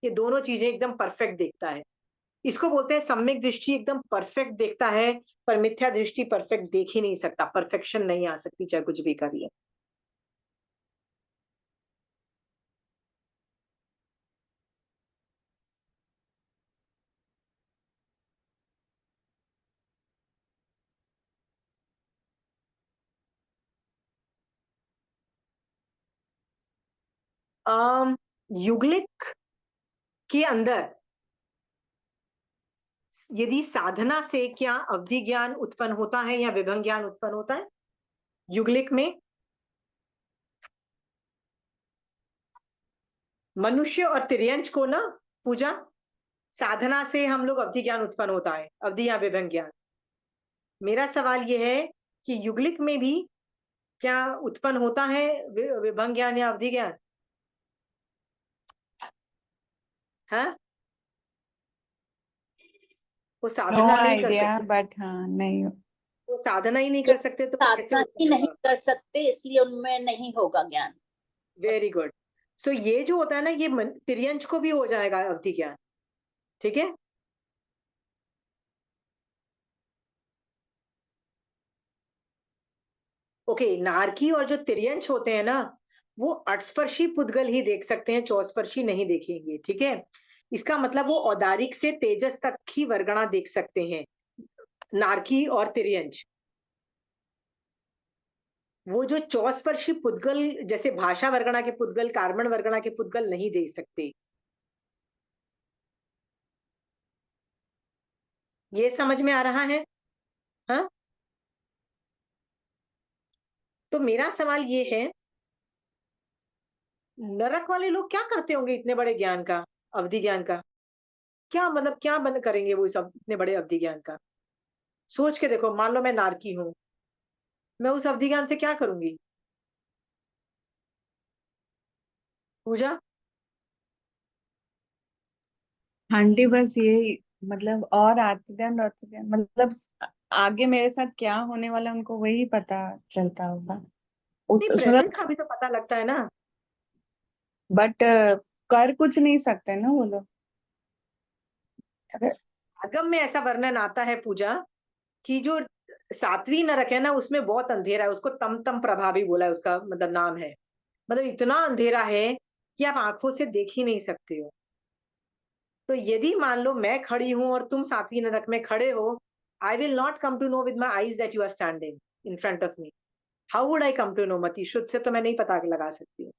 ये दोनों चीजें एकदम परफेक्ट देखता है। इसको बोलते हैं सम्यक दृष्टि एकदम परफेक्ट देखता है, पर मिथ्या दृष्टि परफेक्ट देख ही नहीं सकता, परफेक्शन नहीं आ सकती चाहे कुछ भी करिए। युगलिक के अंदर यदि साधना से क्या अवधि ज्ञान उत्पन्न होता है या विभंग ज्ञान उत्पन्न होता है युगलिक में? मनुष्य और तिर्यंच को ना, पूजा, साधना से हम लोग अवधि ज्ञान उत्पन्न होता है, अवधि या विभंग ज्ञान। मेरा सवाल ये है कि युगलिक में भी क्या उत्पन्न होता है विभंग ज्ञान या अवधि ज्ञान? हाँ, वो नो साधना नहीं कर आइडिया, सकते, बट हाँ नहीं। वो साधना ही नहीं जो कर सकते तो कैसे साधना ही उत्पन्न नहीं होगा? कर सकते इसलिए उनमें नहीं होगा ज्ञान। Very good. सो ये जो होता है ना, ये तिर्यंच को भी हो जाएगा अवधि ज्ञान, ठीक है। ओके, नारकी और जो तिर्यंच होते हैं ना, वो अटस्पर्शी पुद्गल ही देख सकते हैं, चौस्पर्शी नहीं देखेंगे, ठीक है। इसका मतलब वो औदारिक से तेजस तक की वर्गणा देख सकते हैं, नारकी और तिर्यंच। वो जो चौस्पर्शी पुद्गल, जैसे भाषा वर्गणा के पुद्गल, कार्बन वर्गणा के पुद्गल नहीं देख सकते। ये समझ में आ रहा है? हाँ, तो मेरा सवाल ये है, नरक वाले लोग क्या करते होंगे इतने बड़े ज्ञान का, अवधि ज्ञान का? क्या मतलब क्या बंद करेंगे वो सब इतने बड़े अवधि ज्ञान का? सोच के देखो, मान लो मैं नारकी हूं, मैं उस अवधि ज्ञान से क्या करूंगी? पूजा, आंटी बस यही, मतलब और आते ध्यान मतलब आगे मेरे साथ क्या होने वाला उनको वही पता चलता होगा नहीं, उस प्रेजेंट मतलब। का भी तो पता लगता है ना। बट कर कुछ नहीं सकते ना वो लोग। अगर आगम में ऐसा वर्णन आता है पूजा, कि जो सातवीं नरक है ना, उसमें बहुत अंधेरा है, उसको तम तम प्रभावी बोला है, उसका मतलब नाम है। मतलब इतना अंधेरा है कि आप आंखों से देख ही नहीं सकते हो। तो यदि मान लो मैं खड़ी हूं और तुम सातवीं नरक में खड़े हो, I will not come to know with my eyes that you are standing in front of me. How would I come to know? मती शुद्ध से तो मैं नहीं पता लगा सकती हूँ,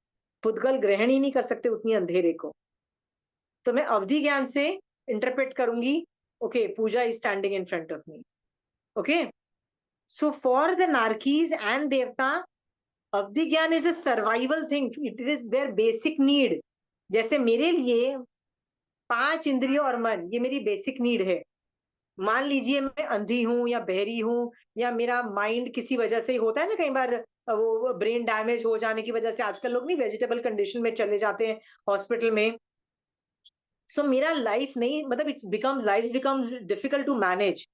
पुद्गल ग्रहण ही नहीं कर सकते उतनी अंधेरे को। तो मैं अवधि ज्ञान से इंटरप्रेट करूंगी, okay, Pooja is standing in front of me, okay. So for the नारकीज एंड देवता, अवधि ज्ञान is a survival thing, it is their basic need. जैसे मेरे लिए 5 इंद्रिय और मन ये मेरी बेसिक नीड है। मान लीजिए मैं अंधी हूँ या बहरी हूँ या मेरा माइंड किसी वजह से होता है ना, कई बार वो ब्रेन डैमेज हो जाने की वजह से आजकल लोग नहीं वेजिटेबल कंडीशन में चले जाते हैं हॉस्पिटल में। सो मेरा लाइफ नहीं, मतलब it's becomes life becomes difficult to manage.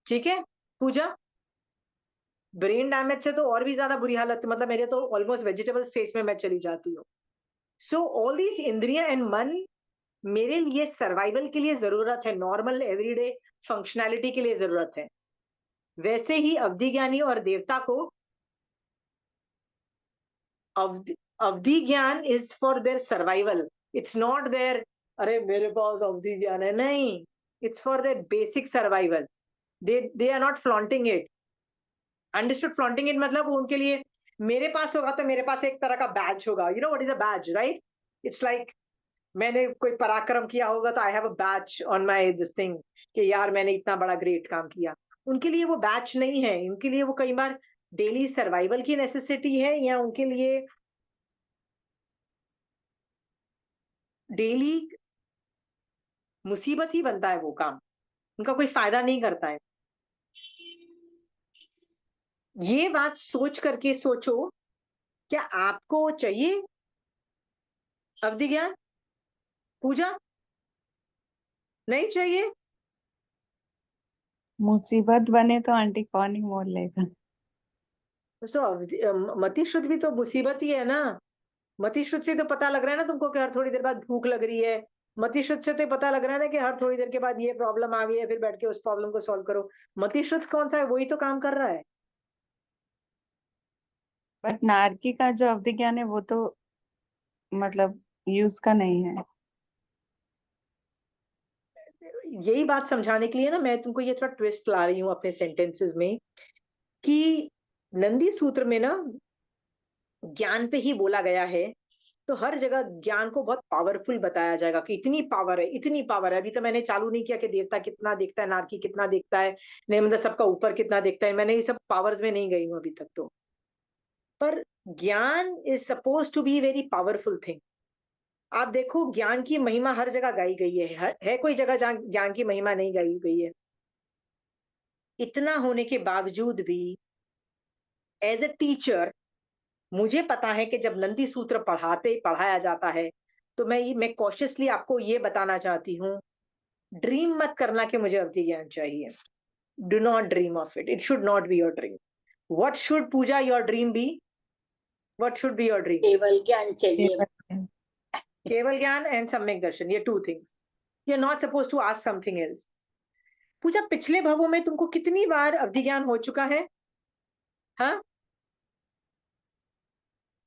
ठीक है पूजा, ब्रेन डैमेज से तो और भी ज्यादा बुरी हालत, मतलब मेरे तो ऑलमोस्ट वेजिटेबल स्टेज में मैं चली जाती हूँ। सो ऑल दीज इंद्रिय एंड मन मेरे लिए सर्वाइवल के लिए जरूरत है, नॉर्मल एवरीडे फंक्शनैलिटी के लिए जरूरत है। वैसे ही अवधि ज्ञानी और देवता को अवधि अवधि ज्ञान is for their survival. It's not their अरे मेरे पास अवधि ज्ञान है, नहीं, it's for their basic survival. They are not flaunting it. Understood? Flaunting it मतलब उनके लिए मेरे पास होगा तो मेरे पास एक तरह का बैज होगा। You know what is a badge, right? It's like मैंने कोई पराक्रम किया होगा तो I have a badge on my this thing कि यार मैंने इतना बड़ा ग्रेट काम किया। उनके लिए वो बैच नहीं है, उनके लिए वो कई बार डेली सर्वाइवल की नेसेसिटी है, या उनके लिए डेली मुसीबत ही बनता है वो काम, उनका कोई फायदा नहीं करता है। ये बात सोच करके सोचो, क्या आपको चाहिए अवधि ज्ञान पूजा? नहीं चाहिए? मुसीबत बने तो आंटी कौन ही मोल लेगा। मति शुद्ध भी तो मुसीबत ही है ना। मति शुद्ध से तो पता लग रहा है ना तुमको कि हर थोड़ी देर बाद भूख लग रही है। मति शुद्ध से तो पता लग रहा है ना कि हर थोड़ी देर के बाद ये प्रॉब्लम आ गई है, फिर बैठ के उस प्रॉब्लम को सॉल्व करो। मति शुद्ध कौन सा है? वही तो काम कर रहा है। बट नारकी का जो अवधि ज्ञान है वो तो मतलब यूज का नहीं है। यही बात समझाने के लिए ना मैं तुमको ये थोड़ा ट्विस्ट ला रही हूँ अपने सेंटेंसेस में, कि नंदी सूत्र में ना ज्ञान पे ही बोला गया है, तो हर जगह ज्ञान को बहुत पावरफुल बताया जाएगा कि इतनी पावर है, इतनी पावर है। अभी तो मैंने चालू नहीं किया कि देवता कितना देखता है, नारकी कितना देखता है, नहीं मतलब सबका ऊपर कितना देखता है, मैंने ये सब पावर्स में नहीं गई हूं अभी तक तो। पर ज्ञान is suppose to be very powerful thing. आप देखो ज्ञान की महिमा हर जगह गाई गई है कोई जगह जहां ज्ञान की महिमा नहीं गाई गई है? इतना होने के बावजूद भी एज ए टीचर मुझे पता है कि जब नंदी सूत्र पढ़ाया जाता है तो मैं कॉशियसली आपको ये बताना चाहती हूँ, ड्रीम मत करना कि मुझे अवधि ज्ञान चाहिए। Do not dream of it, it should not be your dream. What should Pooja your dream be? What should be your dream? केवल ज्ञान चाहिए। केवल केवल ज्ञान एंड सम्यक दर्शन, ये two things. You are not suppose to ask something else. Pooja पिछले भवों में तुमको कितनी बार अवधि ज्ञान हो चुका है? हाँ,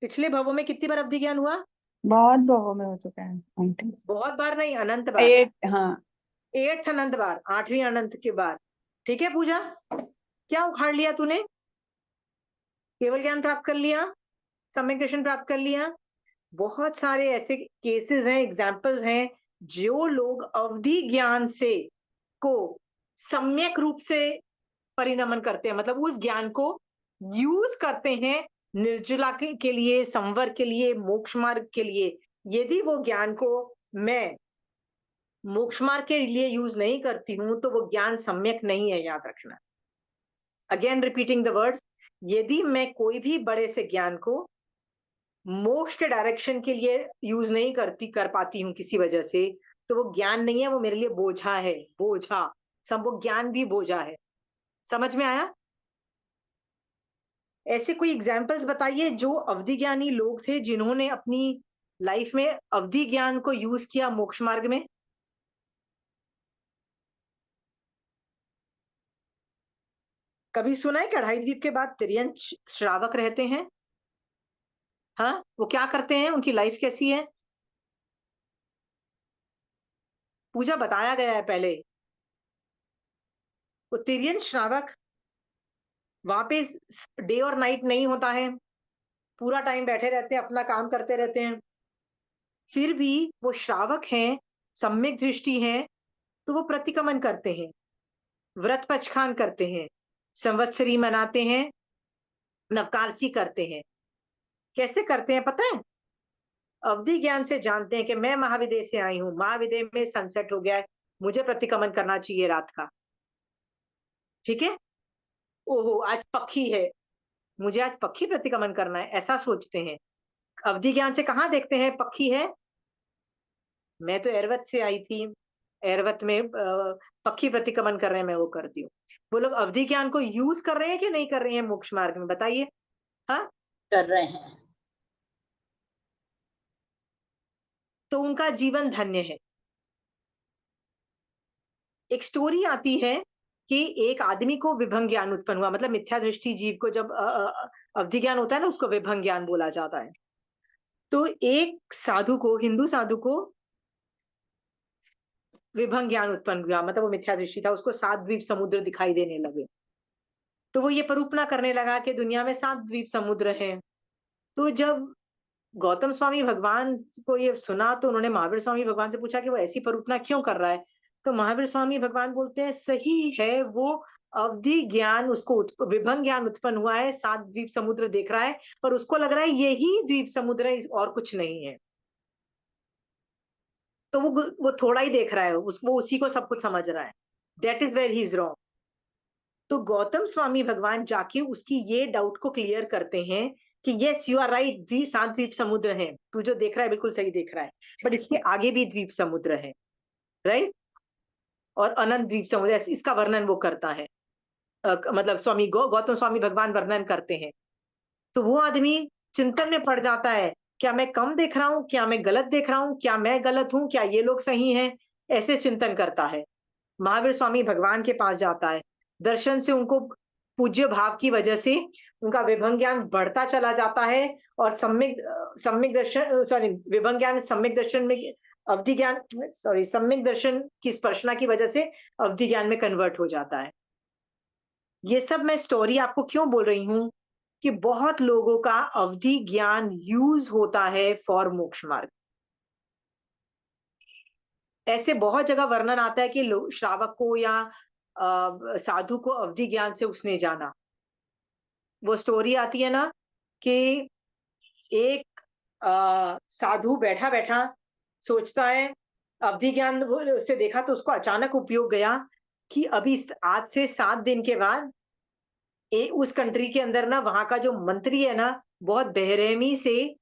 पिछले भवों में कितनी बार अवधि ज्ञान हुआ? बहुत बहु में हो चुका है आंटी। बहुत बार नहीं, अनंत बार। 8, हाँ। 8th अनंत बार, 8वीं अनंत के बार। ठीक है पूजा, क्या उखाड़ लिया तूने? केवल ज्ञान प्राप्त कर लिया, सम्यक दर्शन प्राप्त कर लिया। बहुत सारे ऐसे केसेस हैं, एग्जाम्पल्स हैं, जो लोग अवधि ज्ञान से को सम्यक रूप से परिणमन करते हैं, मतलब उस ज्ञान को यूज करते हैं निर्जला के लिए, संवर के लिए, मोक्ष मार्ग के लिए। यदि वो ज्ञान को मैं मोक्ष मार्ग के लिए यूज नहीं करती हूं तो वो ज्ञान सम्यक नहीं है, याद रखना। अगेन रिपीटिंग द वर्ड्स, यदि मैं कोई भी बड़े से ज्ञान को मोक्ष के डायरेक्शन के लिए यूज नहीं कर पाती हूँ किसी वजह से, तो वो ज्ञान नहीं है, वो मेरे लिए बोझा है। बोझा, सब वो ज्ञान भी बोझा है। समझ में आया? ऐसे कोई एग्जाम्पल्स बताइए जो अवधि ज्ञानी लोग थे जिन्होंने अपनी लाइफ में अवधि ज्ञान को यूज किया मोक्ष मार्ग में। कभी सुना है कि अढ़ाई द्वीप के बाद तिर्यन श्रावक रहते हैं? हाँ, वो क्या करते हैं, उनकी लाइफ कैसी है? पूजा बताया गया है पहले। वो तिर्यन श्रावक, वहां पे डे और नाइट नहीं होता है, पूरा टाइम बैठे रहते हैं, अपना काम करते रहते हैं। फिर भी वो श्रावक हैं, सम्यक दृष्टि हैं, तो वो प्रतिक्रमण करते हैं, व्रत पचखान करते हैं, संवत्सरी मनाते हैं, नवकारसी करते हैं। कैसे करते हैं पता है? अवधि ज्ञान से जानते हैं कि मैं महाविदेय से आई हूँ, महाविदेय में सनसेट हो गया है, मुझे प्रतिक्रमण करना चाहिए रात का। ठीक है? ओहो! आज पक्षी है, मुझे आज पक्षी प्रतिक्रमण करना है, ऐसा सोचते हैं। अवधि ज्ञान से कहाँ देखते हैं पक्षी है? मैं तो ऐरावत से आई थी, ऐरावत में पक्षी प्रतिक्रमण कर रहे हैं, मैं वो करती हूँ। वो लोग अवधि ज्ञान को यूज़ कर रहे हैं कि नहीं कर रहे हैं मोक्ष मार्ग में बताइए? हाँ? कर रहे हैं। तो उनका जीवन धन्य है। एक स्टोरी आती है कि एक आदमी को विभंग ज्ञान उत्पन्न हुआ, मतलब मिथ्या दृष्टि जीव को जब अवधि ज्ञान होता है ना, उसको विभंग ज्ञान बोला जाता है। तो एक साधु को, हिंदू साधु को विभंग ज्ञान उत्पन्न हुआ, मतलब वो मिथ्या दृष्टि था, उसको 7 द्वीप समुद्र दिखाई देने लगे। तो वो ये परूपना करने लगा कि दुनिया में 7 द्वीप समुद्र हैं। तो जब गौतम स्वामी भगवान को ये सुना, तो उन्होंने महावीर स्वामी भगवान से पूछा कि वो ऐसी परूपना क्यों कर रहा है? तो महावीर स्वामी भगवान बोलते हैं, सही है, वो अवधि ज्ञान, उसको विभंग ज्ञान उत्पन्न हुआ है, 7 द्वीप समुद्र देख रहा है, पर उसको लग रहा है यही द्वीप समुद्र है, और कुछ नहीं है। तो वो थोड़ा ही देख रहा है, वो उसी को सब कुछ समझ रहा है। That is where he is wrong. तो गौतम स्वामी भगवान जाके उसकी ये डाउट को क्लियर करते हैं कि यस यू आर राइट, 7 द्वीप समुद्र हैं, तू जो देख रहा है बिल्कुल सही देख रहा है, बट इसके आगे भी द्वीप समुद्र है, राइट? और अनंत द्वीप समुद्र, इसका वर्णन वो करता है। मतलब गौतम स्वामी भगवान वर्णन करते हैं। तो वो आदमी चिंतन में पड़ जाता है, क्या मैं कम देख रहा हूँ, क्या मैं गलत देख रहा हूँ, क्या मैं गलत हूँ, क्या ये लोग सही हैं? ऐसे चिंतन करता है। महावीर स्वामी भगवान के पास जाता है। दर्शन से उनको पूज्य भाव की वजह से उनका विभंग ज्ञान बढ़ता चला जाता है, और सम्यक दर्शन, सॉरी, विभंग ज्ञान सम्यक दर्शन में, अवधि ज्ञान, सॉरी, सम्यक दर्शन की स्पर्शना की वजह से अवधि ज्ञान में कन्वर्ट हो जाता है। ये सब मैं स्टोरी आपको क्यों बोल रही हूँ कि बहुत लोगों का अवधि ज्ञान यूज होता है फॉर मोक्ष मार्ग। ऐसे बहुत जगह वर्णन आता है कि श्रावक को या साधु को अवधि ज्ञान से उसने जाना। वो स्टोरी आती है ना कि एक साधु बैठा बैठा सोचता है, अवधि ज्ञान से देखा तो उसको अचानक उपयोग गया कि अभी आज से 7 दिन के बाद उस कंट्री के अंदर ना, वहां का जो मंत्री है ना, बहुत बेरहमी से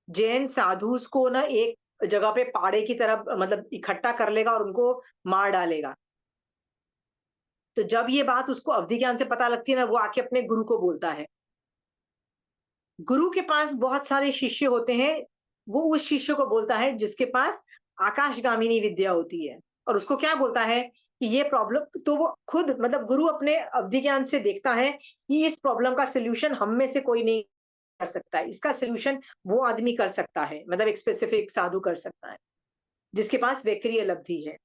जैन साधुस को ना एक जगह पे पाड़े की तरफ, मतलब इकट्ठा कर लेगा और उनको मार डालेगा। तो जब ये बात उसको अवधि ज्ञान से पता लगती है ना, वो आके अपने गुरु को बोलता है। गुरु के पास बहुत सारे शिष्य होते हैं, वो उस शिष्य को बोलता है जिसके पास आकाशगामिनी विद्या होती है, और उसको क्या बोलता है कि ये प्रॉब्लम, तो वो खुद, मतलब गुरु अपने अवधि ज्ञान से देखता है कि इस प्रॉब्लम का सोल्यूशन हम में से कोई नहीं कर सकता है, इसका सोल्यूशन वो आदमी कर सकता है, मतलब एक स्पेसिफिक साधु कर सकता है जिसके पास वैक्रिय लब्धि है।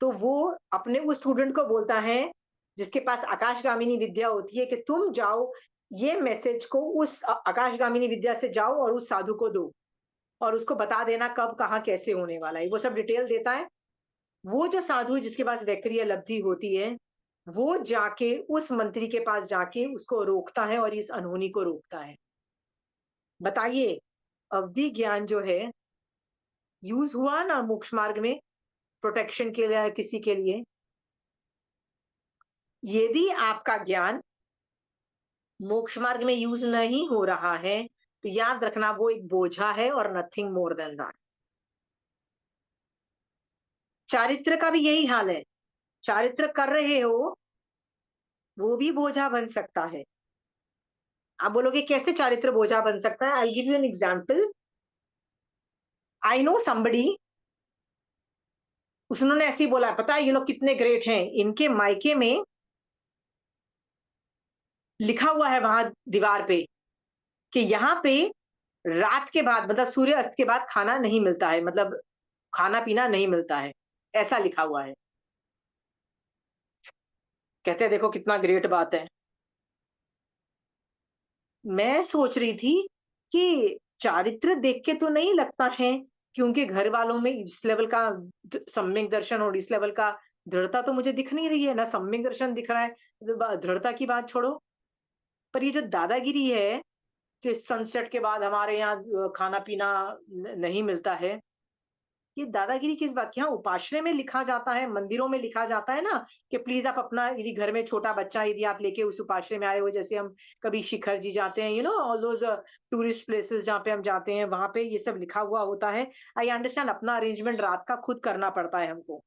तो वो अपने उस स्टूडेंट को बोलता है जिसके पास आकाशगामिनी विद्या होती है कि तुम जाओ, ये मैसेज को उस आकाशगामिनी विद्या से जाओ और उस साधु को दो, और उसको बता देना कब कहाँ कैसे होने वाला है, वो सब डिटेल देता है। वो जो साधु जिसके पास वैक्रिय लब्धि होती है, वो जाके उस मंत्री के पास जाके उसको रोकता है और इस अनहोनी को रोकता है। बताइए, अवधि ज्ञान जो है यूज हुआ ना मोक्ष मार्ग में, प्रोटेक्शन के लिए किसी के लिए। यदि आपका ज्ञान मोक्ष मार्ग में यूज नहीं हो रहा है, तो याद रखना वो एक बोझा है और नथिंग मोर देन दैट। चारित्र का भी यही हाल है। चारित्र कर रहे हो, वो भी बोझा बन सकता है। आप बोलोगे कैसे चारित्र बोझा बन सकता है? I give you an example. I know somebody, उसने ऐसे ही बोला, पता है ये लोग कितने ग्रेट हैं, इनके मायके में लिखा हुआ है वहां दीवार पे कि यहाँ पे रात के बाद, मतलब सूर्य अस्त के बाद खाना नहीं मिलता है, मतलब खाना पीना नहीं मिलता है, ऐसा लिखा हुआ है। कहते हैं देखो कितना ग्रेट बात है। मैं सोच रही थी कि चारित्र देख के तो नहीं लगता है कि उनके घर वालों में इस लेवल का सम्यक दर्शन और इस लेवल का दृढ़ता तो मुझे दिख नहीं रही है ना, सम्यक दर्शन दिख रहा है, दृढ़ता की बात छोड़ो। पर ये जो दादागिरी है, कि सनसेट के बाद हमारे यहाँ खाना पीना नहीं मिलता है। ये दादागिरी किस बात की? हाँ, उपाश्रय में लिखा जाता है, मंदिरों में लिखा जाता है ना कि प्लीज आप अपना, यदि घर में छोटा बच्चा यदि आप लेके उस उपाश्रय में आए हो, जैसे हम कभी शिखर जी जाते हैं, ऑल दोज टूरिस्ट प्लेसेस जहाँ पे हम जाते हैं, वहां पे ये सब लिखा हुआ होता है। आई अंडरस्टैंड, अपना अरेंजमेंट रात का खुद करना पड़ता है हमको।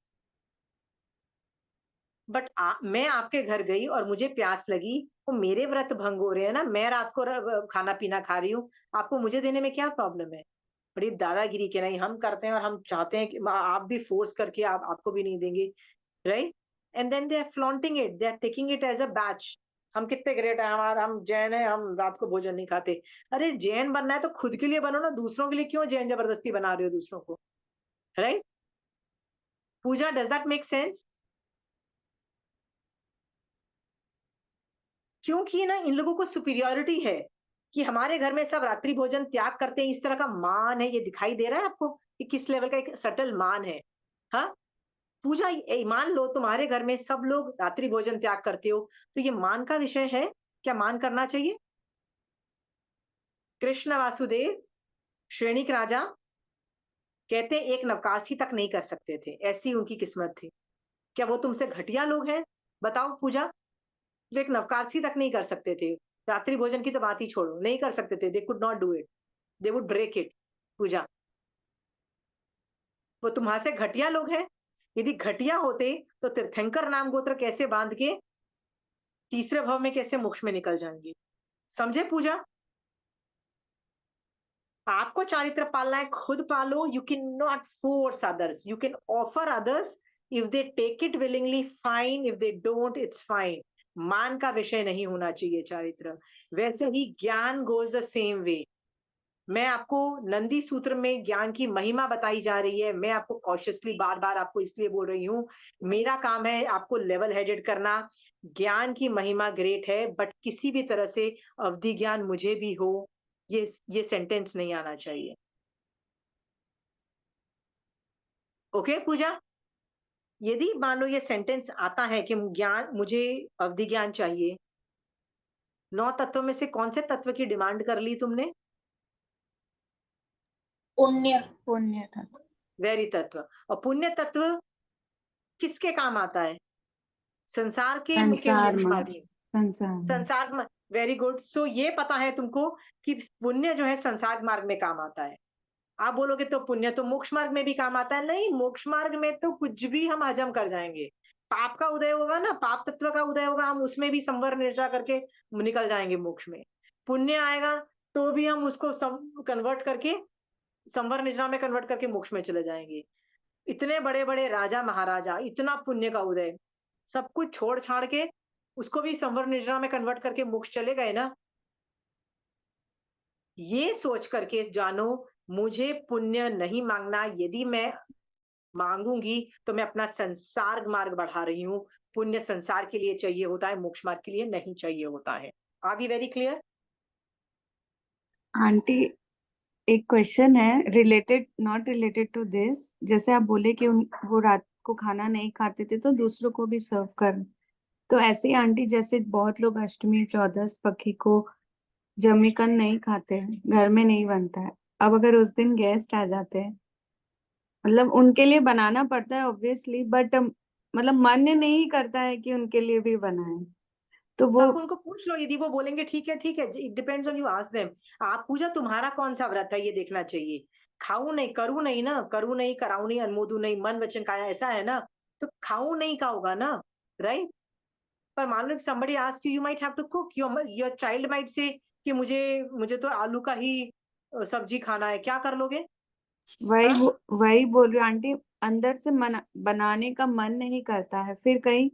बट मैं आपके घर गई और मुझे प्यास लगी, तो मेरे व्रत भंग हो रहे हैं ना, मैं रात को खाना पीना खा रही हूँ, आपको मुझे देने में क्या प्रॉब्लम है? बड़ी दादागिरी के नहीं, हम करते हैं और हम चाहते हैं कि आप भी फोर्स करके आप आपको भी नहीं देंगे, right? And then they are flaunting it, they are taking it as a badge. हम कितने ग्रेट है, हमारा हम जैन है, हम रात को भोजन नहीं खाते। अरे जैन बनना है तो खुद के लिए बनो ना, दूसरों के लिए क्यों जैन जबरदस्ती बना रहे हो दूसरों को, right? Pooja, does that make sense? क्योंकि ना इन लोगों को सुपीरियॉरिटी है कि हमारे घर में सब रात्रि भोजन त्याग करते हैं, इस तरह का मान है, ये दिखाई दे रहा है आपको कि किस लेवल का एक सटल मान है? हाँ, पूजा, मान लो तुम्हारे घर में सब लोग रात्रि भोजन त्याग करते हो, तो ये मान का विषय है, क्या मान करना चाहिए? कृष्ण वासुदेव, श्रेणिक राजा, कहते एक नवकाशी तक नहीं कर सकते थे, ऐसी उनकी किस्मत थी। क्या वो तुमसे घटिया लोग हैं? बताओ पूजा, जो एक नवकाशी तक नहीं कर सकते थे, रात्रि भोजन की तो बात ही छोड़ो, नहीं कर सकते थे, they could not do it, they would break it. Pooja, वो तुम्हारे से घटिया लोग हैं? यदि घटिया होते तो तीर्थंकर नाम गोत्र कैसे बांध के तीसरे भाव में कैसे मोक्ष में निकल जाएंगे? समझे पूजा? आपको चारित्र पालना है, खुद पालो। You can not force others, you can offer others. If they take it willingly, fine, if they don't, it's fine. मान का विषय नहीं होना चाहिए चारित्र। वैसे ही ज्ञान गोज द सेम वे। मैं आपको नंदी सूत्र में ज्ञान की महिमा बताई जा रही है, मैं आपको कॉशियसली बार बार आपको इसलिए बोल रही हूँ, मेरा काम है आपको लेवल हेडेड करना। ज्ञान की महिमा ग्रेट है, बट किसी भी तरह से अवधि ज्ञान मुझे भी हो, ये सेंटेंस नहीं आना चाहिए। ओके पूजा, यदि मान लो ये सेंटेंस आता है कि ज्ञान, मुझे अवधि ज्ञान चाहिए, 9 तत्वों में से कौन से तत्व की डिमांड कर ली तुमने? पुण्य। पुण्य था। वैरी तत्व। और पुण्य तत्व किसके काम आता है? संसार के के संसार मोक्ष में। मार्ग में। संसार में। संसार में। Very good. सो ये पता है तुमको कि पुण्य जो है संसार मार्ग में काम आता है। आप बोलोगे तो पुण्य तो मोक्ष मार्ग में भी काम आता है, नहीं, मोक्ष मार्ग में तो कुछ भी हम हजम कर जाएंगे। पाप का उदय होगा ना, पाप तत्व का उदय होगा, हम उसमें भी संवर निर्जा करके निकल जाएंगे मोक्ष में। पुण्य आएगा तो भी हम उसको कन्वर्ट करके, संवर निद्रा में कन्वर्ट करके मोक्ष में चले जाएंगे। इतने बड़े बड़े राजा महाराजा, इतना पुण्य का उदय, सब कुछ छोड़ छाड़ के उसको भी संवर निद्रा में कन्वर्ट करके मोक्ष चले गए ना। ये सोच करके जानो, मुझे पुण्य नहीं मांगना। यदि मैं मांगूंगी तो मैं अपना संसार मार्ग बढ़ा रही हूँ। पुण्य संसार के लिए चाहिए होता है, मोक्ष मार्ग के लिए नहीं चाहिए होता है। Are be very clear? Aunty, एक क्वेश्चन है, related not related to this. जैसे आप बोले कि वो रात को खाना नहीं खाते थे तो दूसरों को भी सर्व कर, तो ऐसे ही आंटी, जैसे बहुत लोग अष्टमी चौदस पक्खी को जमीकन नहीं खाते हैं, घर में नहीं बनता है, अब अगर उस दिन गेस्ट आ जाते हैं, मतलब उनके लिए बनाना पड़ता है ऑब्वियसली, बट मतलब मन नहीं करता है कि उनके लिए भी बनाए, तो वो। आप उनको पूछ लो, यदि वो बोलेंगे ठीक है ठीक है, it depends on you, ask them. आप पूजा, तुम्हारा कौन सा व्रत है ये देखना चाहिए। खाऊं नहीं, करूं नहीं ना, करूं नहीं, कराऊं नहीं, अनमोदू नहीं, मन वचन काया, ऐसा है ना, तो खाऊं नहीं का होगा ना, राइट? पर मान लो if somebody ask you, you might have to cook, your child might say कि मुझे मुझे तो आलू का ही सब्जी खाना है, क्या कर लोगे? वही हाँ, वही बोल रही हूँ आंटी, अंदर से मन बनाने का मन नहीं करता है, फिर कहीं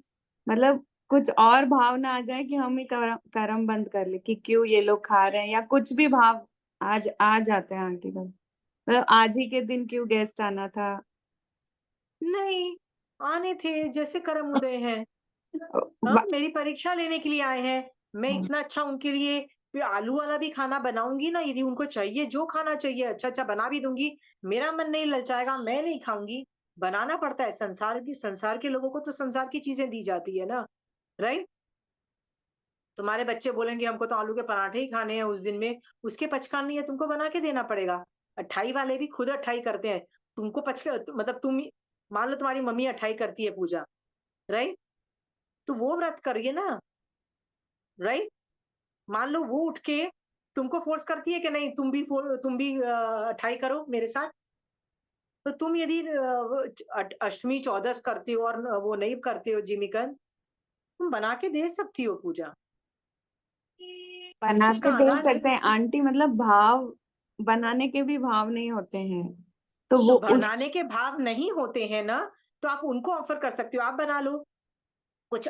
मतलब कुछ और भावना आ जाए कि हम ही कर्म बंद कर ले कि क्यों ये लोग खा रहे हैं, या कुछ भी भाव आज आ जाते हैं आंटी का, मतलब आज ही के दिन क्यों गेस्ट आना था। नहीं, आने थे, जैसे कर्म उदय है। हाँ, ब- मेरी परीक्षा लेने के लिए आए हैं, मैं इतना अच्छा उनके लिए फिर आलू वाला भी खाना बनाऊंगी ना, यदि उनको चाहिए, जो खाना चाहिए अच्छा अच्छा बना भी दूंगी। मेरा मन नहीं ललचाएगा, मैं नहीं खाऊंगी। बनाना पड़ता है, संसार के लोगों को तो संसार की चीजें दी जाती है ना, राइट? तुम्हारे बच्चे बोलेंगे हमको तो आलू के पराठे ही खाने हैं उस दिन में, उसके पचकान नहीं है, तुमको बना के देना पड़ेगा। अट्ठाई वाले भी खुद अट्ठाई करते हैं, तुमको मतलब मान लो तुम्हारी मम्मी अट्ठाई करती है पूजा, राइट? तो वो व्रत करिए ना, राइट? मान लो वो उठ के तुमको फोर्स करती है कि नहीं तुम भी अट्ठाई करो मेरे साथ। तो तुम यदि अष्टमी चौदस करते हो और वो नहीं करते हो जिमिकन, तुम बना के दे सकती हो पूजा। बना उसका के दे अनाज सकते हैं आंटी, मतलब भाव बनाने के भी भाव नहीं होते हैं, तो तो वो उस बनाने के भाव नहीं होते हैं ना, तो आप उनको ऑफर कर सकते हो, आप बना लो कुछ,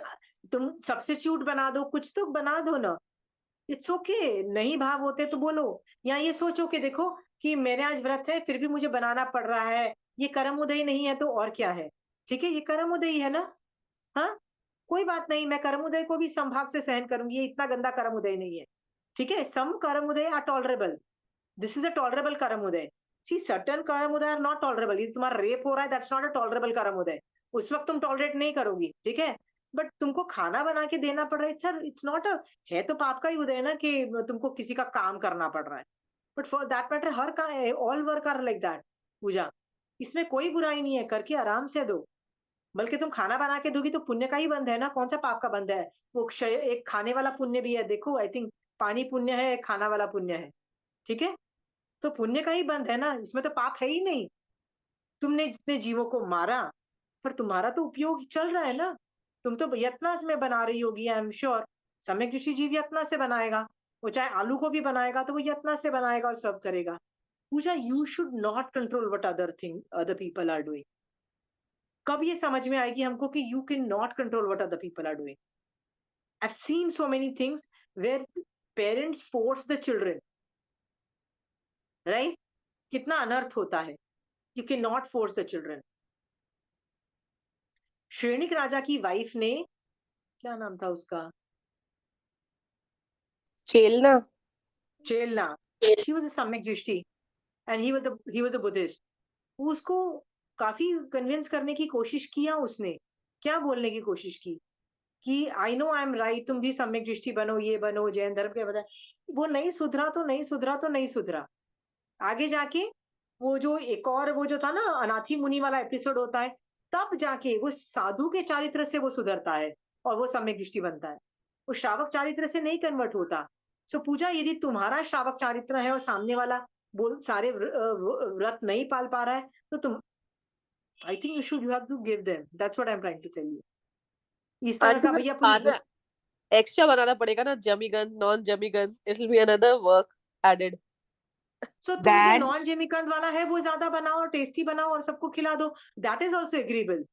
तुम सब्स्टिट्यूट बना दो, कुछ तो बना दो ना। इट्स ओके नहीं भाव होते तो बोलो, या ये सोचो कि देखो कि मेरे आज व्रत है फिर भी मुझे बनाना पड़ रहा है, ये कर्म उदय नहीं है तो और क्या है। ठीक है, ये कर्म उदय है ना। हाँ, कोई बात नहीं, मैं कर्म उदय को भी संभाव से सहन करूंगी, ये इतना गंदा कर्म उदय नहीं है। ठीक है, सम कर्म उदय are tolerable, this is a tolerable कर्म उदय। सी सर्टेन कर्म उदय आर नॉट टॉलरेबल, ये तुम्हारा रेप हो रहा है, दैट्स नॉट अ टॉलरेबल कर्म उदय, उस वक्त तुम टॉलरेट नहीं करोगी, ठीक है। बट तुमको खाना बना के देना पड़ रहा है, सर इट्स नॉट अ, है तो पाप का ही उदय ना कि तुमको किसी का काम करना पड़ रहा है। बट फॉर दैट मैटर हर का all work are like that Pooja, इसमें कोई बुराई नहीं है, करके आराम से दो। बल्कि तुम खाना बना के दोगी तो पुण्य का ही बंध है ना, कौन सा पाप का बंध है। वो एक खाने वाला पुण्य भी है, देखो आई थिंक पानी पुण्य है, एक खाना वाला पुण्य है, ठीक है। तो पुण्य का ही बंध है ना, इसमें तो पाप है ही नहीं। तुमने जितने जीवों को मारा, पर तुम्हारा तो उपयोग चल रहा है ना, तुम तो यत्ना में बना रही होगी, आई एम श्योर। सम्यक ऋषि जीव यत्ना से बनाएगा, वो चाहे आलू को भी बनाएगा तो वो यत्ना से बनाएगा और सब करेगा। Pooja, you should not control what other people are doing. कब ये समझ में आएगी हमको कि you can not control what other people are doing. I've seen so many things where parents force the children, right? कितना अनर्थ होता है। You cannot force the children. Shrenik राजा की वाइफ ने, क्या नाम था उसका, Chelna. Chelna, she was a सम्यक दृष्टि and he was a Buddhist. उसको काफी कन्विंस करने की कोशिश किया उसने, क्या बोलने की कोशिश की कि आई नो आई एम राइट, तुम भी सम्यक दृष्टि बनो, ये बनो, जैन धर्म के बताए। वो नहीं सुधरा तो नहीं सुधरा तो नहीं सुधरा। आगे जाके वो जो एक और वो जो था ना अनाथी मुनि वाला एपिसोड होता है, तब जाके वो साधु के चारित्र से वो सुधरता है और वो सम्यक दृष्टि बनता है, वो श्रावक चारित्र से नहीं कन्वर्ट होता। सो पूजा, यदि तुम्हारा श्रावक चारित्र है और सामने वाला बोल सारे व्रत नहीं पाल पा रहा है, तो तुम, I think you have to give them, that's what I am trying to tell you. इस तरह आंटी का फिर भैया पूरी खाना एक्स्ट्रा बनाना पड़ेगा ना, जमीगन नॉन जमीगन, it will be another work added. So तुम जो दैट नॉन जेमिकंद वाला है वो ज्यादा बनाओ, टेस्टी बनाओ और सबको खिला दो, दैट इज ऑल्सो एग्रीबल।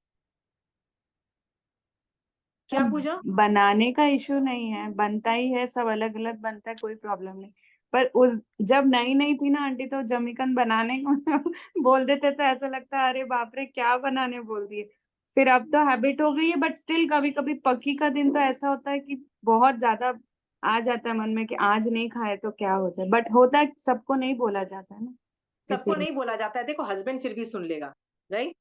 क्या पूजा? बनाने का इशू नहीं है, बनता ही है, सब अलग अलग बनता है, कोई प्रॉब्लम नहीं। पर उस जब नई नई थी ना आंटी, तो जमीकन बनाने को बोल देते तो ऐसा लगता है अरे बाप रे क्या बनाने बोल दिए। फिर अब तो हैबिट हो गई है, बट स्टिल कभी कभी पकी का दिन तो ऐसा होता है कि बहुत ज्यादा आ जाता है मन में कि आज नहीं खाए तो क्या हो जाए, बट होता है, सबको नहीं बोला जाता है ना, सबको इसीलिए। नहीं बोला जाता है, देखो हस्बैंड फिर भी सुन लेगा, राइट।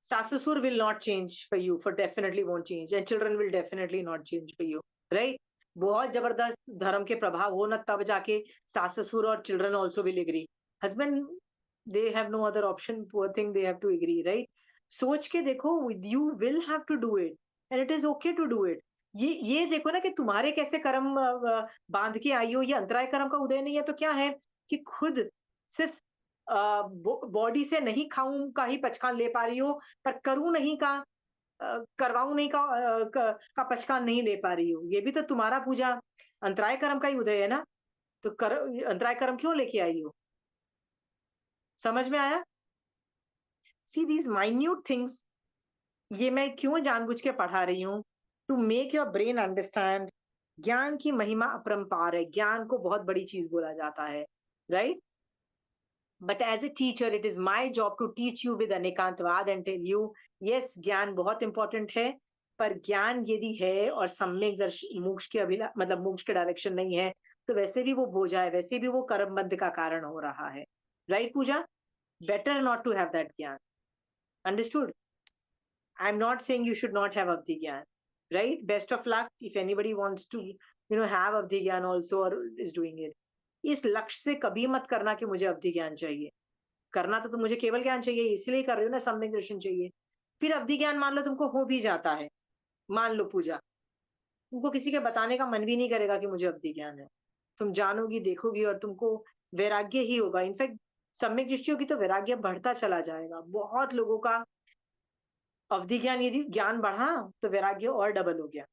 सासुसुर will not change for you, for definitely won't change, and children will definitely not change for you, right. बहुत जबरदस्त धर्म के प्रभाव हो ना, तब जाके सासुसुर और children also will agree. Husband, they have no other option, poor thing, they have to agree, right. सोच के देखो, you will have to do it and it is okay to do it. ये देखो ना कि तुम्हारे कैसे कर्म बांध के आई हो, ये अंतराय कर्म का उदय नहीं है तो क्या है कि खुद सिर्फ बॉडी से नहीं खाऊं का ही पचकान ले पा रही हो, पर करूं नहीं का, करवाऊं नहीं का, का पचकान नहीं ले पा रही हो। ये भी तो तुम्हारा पूजा अंतराय कर्म का ही उदय है ना, तो अंतराय कर्म क्यों लेके आई हो। समझ में आया? सी दीज माइन्यूट थिंग्स, ये मैं क्यों जानबूझ के पढ़ा रही हूँ, to make your brain understand. ज्ञान की महिमा अपरंपार है, ज्ञान को बहुत बड़ी चीज बोला जाता है, right. But as a teacher, it is my job to teach you with Anekantavada and tell you, yes, ज्ञान बहुत important है, पर ज्ञान यदि है और सम्यक मोक्ष के मतलब मोक्ष के डायरेक्शन नहीं है, तो वैसे भी वो बोझा है, वैसे भी वो कर्मबंध का कारण हो रहा है, right Pooja. Better not to have that ज्ञान, understood. I am not saying you should not have Avdi Gyan, right? Best of luck if anybody wants to have अवधि ज्ञान ऑल्सो और इज डूइंग इट। इस लक्ष्य से कभी मत करना कि मुझे अवधि ज्ञान चाहिए। करना तो मुझे केवल ज्ञान चाहिए, इसलिए कर रही हो ना, सम्यक दर्शन चाहिए। फिर अवधि ज्ञान मान लो तुमको हो भी जाता है, मान लो पूजा, तुमको किसी के बताने का मन भी नहीं करेगा कि मुझे अवधि ज्ञान है। तुम जानोगी, देखोगी और तुमको वैराग्य ही होगा। इनफैक्ट सम्यक दृष्टि होगी तो वैराग्य बढ़ता चला जाएगा। बहुत लोगों का अवधि ज्ञान, यदि ज्ञान बढ़ा तो वैराग्य और डबल हो गया,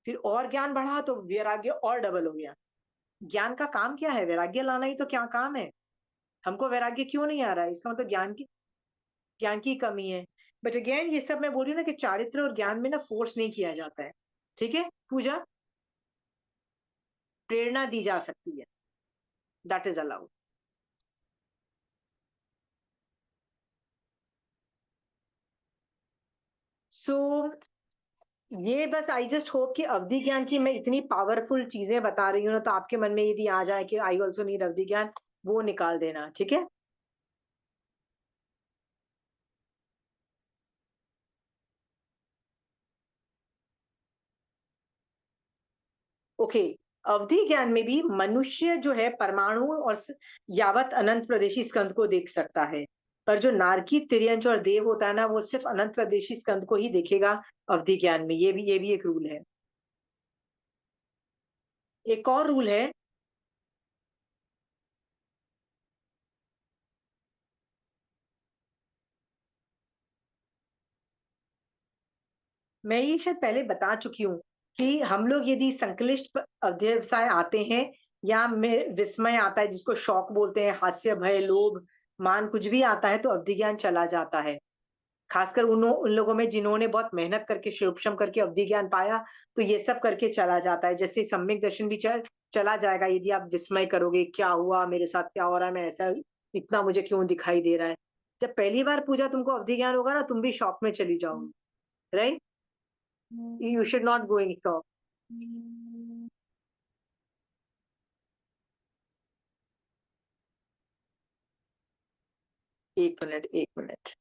फिर और ज्ञान बढ़ा तो वैराग्य और डबल हो गया। ज्ञान का काम क्या है? वैराग्य लाना ही तो क्या काम है। हमको वैराग्य क्यों नहीं आ रहा है? इसका मतलब ज्ञान की कमी है। बट अगेन ये सब मैं बोल रही हूँ ना कि चारित्र और ज्ञान में ना फोर्स नहीं किया जाता है। ठीक है पूजा, प्रेरणा दी जा सकती है, दैट इज अलाउड। सो ये बस आई जस्ट होप कि अवधि ज्ञान की मैं इतनी पावरफुल चीजें बता रही हूँ ना, तो आपके मन में यदि आ जाए कि आई ऑल्सो नीड अवधि ज्ञान, वो निकाल देना। ठीक है, ओके। अवधि ज्ञान में भी मनुष्य जो है परमाणु और यावत अनंत प्रदेशी स्कंद को देख सकता है, पर जो नारकी, तिर्यंच और देव होता है ना, वो सिर्फ अनंत प्रदेशी स्कंद को ही देखेगा अवधि ज्ञान में। ये भी एक रूल है। एक और रूल है, मैं ये शायद पहले बता चुकी हूँ कि हम लोग यदि संक्लिष्ट अध्यवसाय आते हैं या में विस्मय आता है, जिसको शौक बोलते हैं, हास्य, भय, लोभ, मान, कुछ भी आता है, तो अवधि ज्ञान चला जाता है। खासकर उन लोगों में जिन्होंने बहुत मेहनत करके, शिवोपशम करके अवधि ज्ञान पाया, तो ये सब करके चला जाता है। जैसे सम्यक दर्शन भी चला जाएगा यदि आप विस्मय करोगे, क्या हुआ मेरे साथ, क्या हो रहा है, मैं ऐसा, इतना मुझे क्यों दिखाई दे रहा है। जब पहली बार पूजा तुमको अवधि ज्ञान होगा ना, तुम भी शौक में चली जाओगी, right? You should not go in shock. एक मिनट, एक मिनट।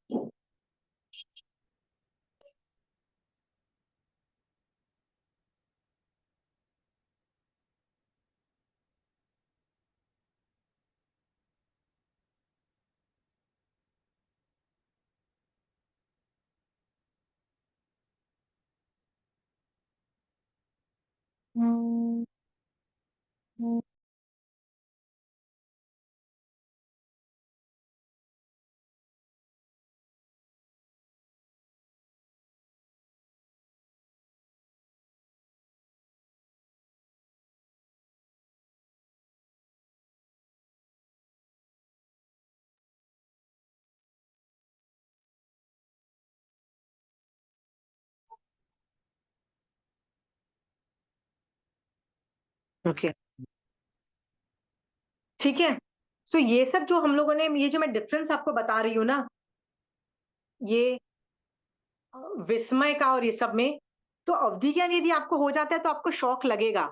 ओके, ठीक है। सो ये सब जो हम लोगों ने, ये जो मैं डिफरेंस आपको बता रही हूँ ना, ये विस्मय का और ये सब में, तो अवधि ज्ञान यदि आपको हो जाता है तो आपको शौक लगेगा।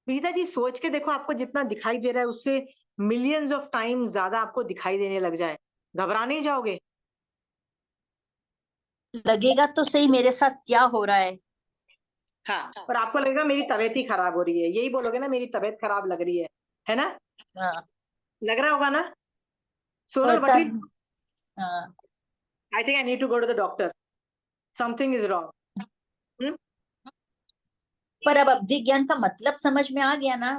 प्रीता जी सोच के देखो, आपको जितना दिखाई दे रहा है उससे मिलियंस ऑफ टाइम ज्यादा आपको दिखाई देने लग जाए, घबरा नहीं जाओगे? लगेगा तो सही मेरे साथ क्या हो रहा है। हाँ, और आपको लगेगा मेरी तबीयत ही खराब हो रही है, यही बोलोगे ना, मेरी तबीयत खराब लग रही है ना? हाँ लग रहा होगा ना? सोनल, होता व्हाट है। विल, हाँ I think I need to go to the doctor, something is wrong. पर अब अवधि ज्ञान का मतलब समझ में आ गया ना,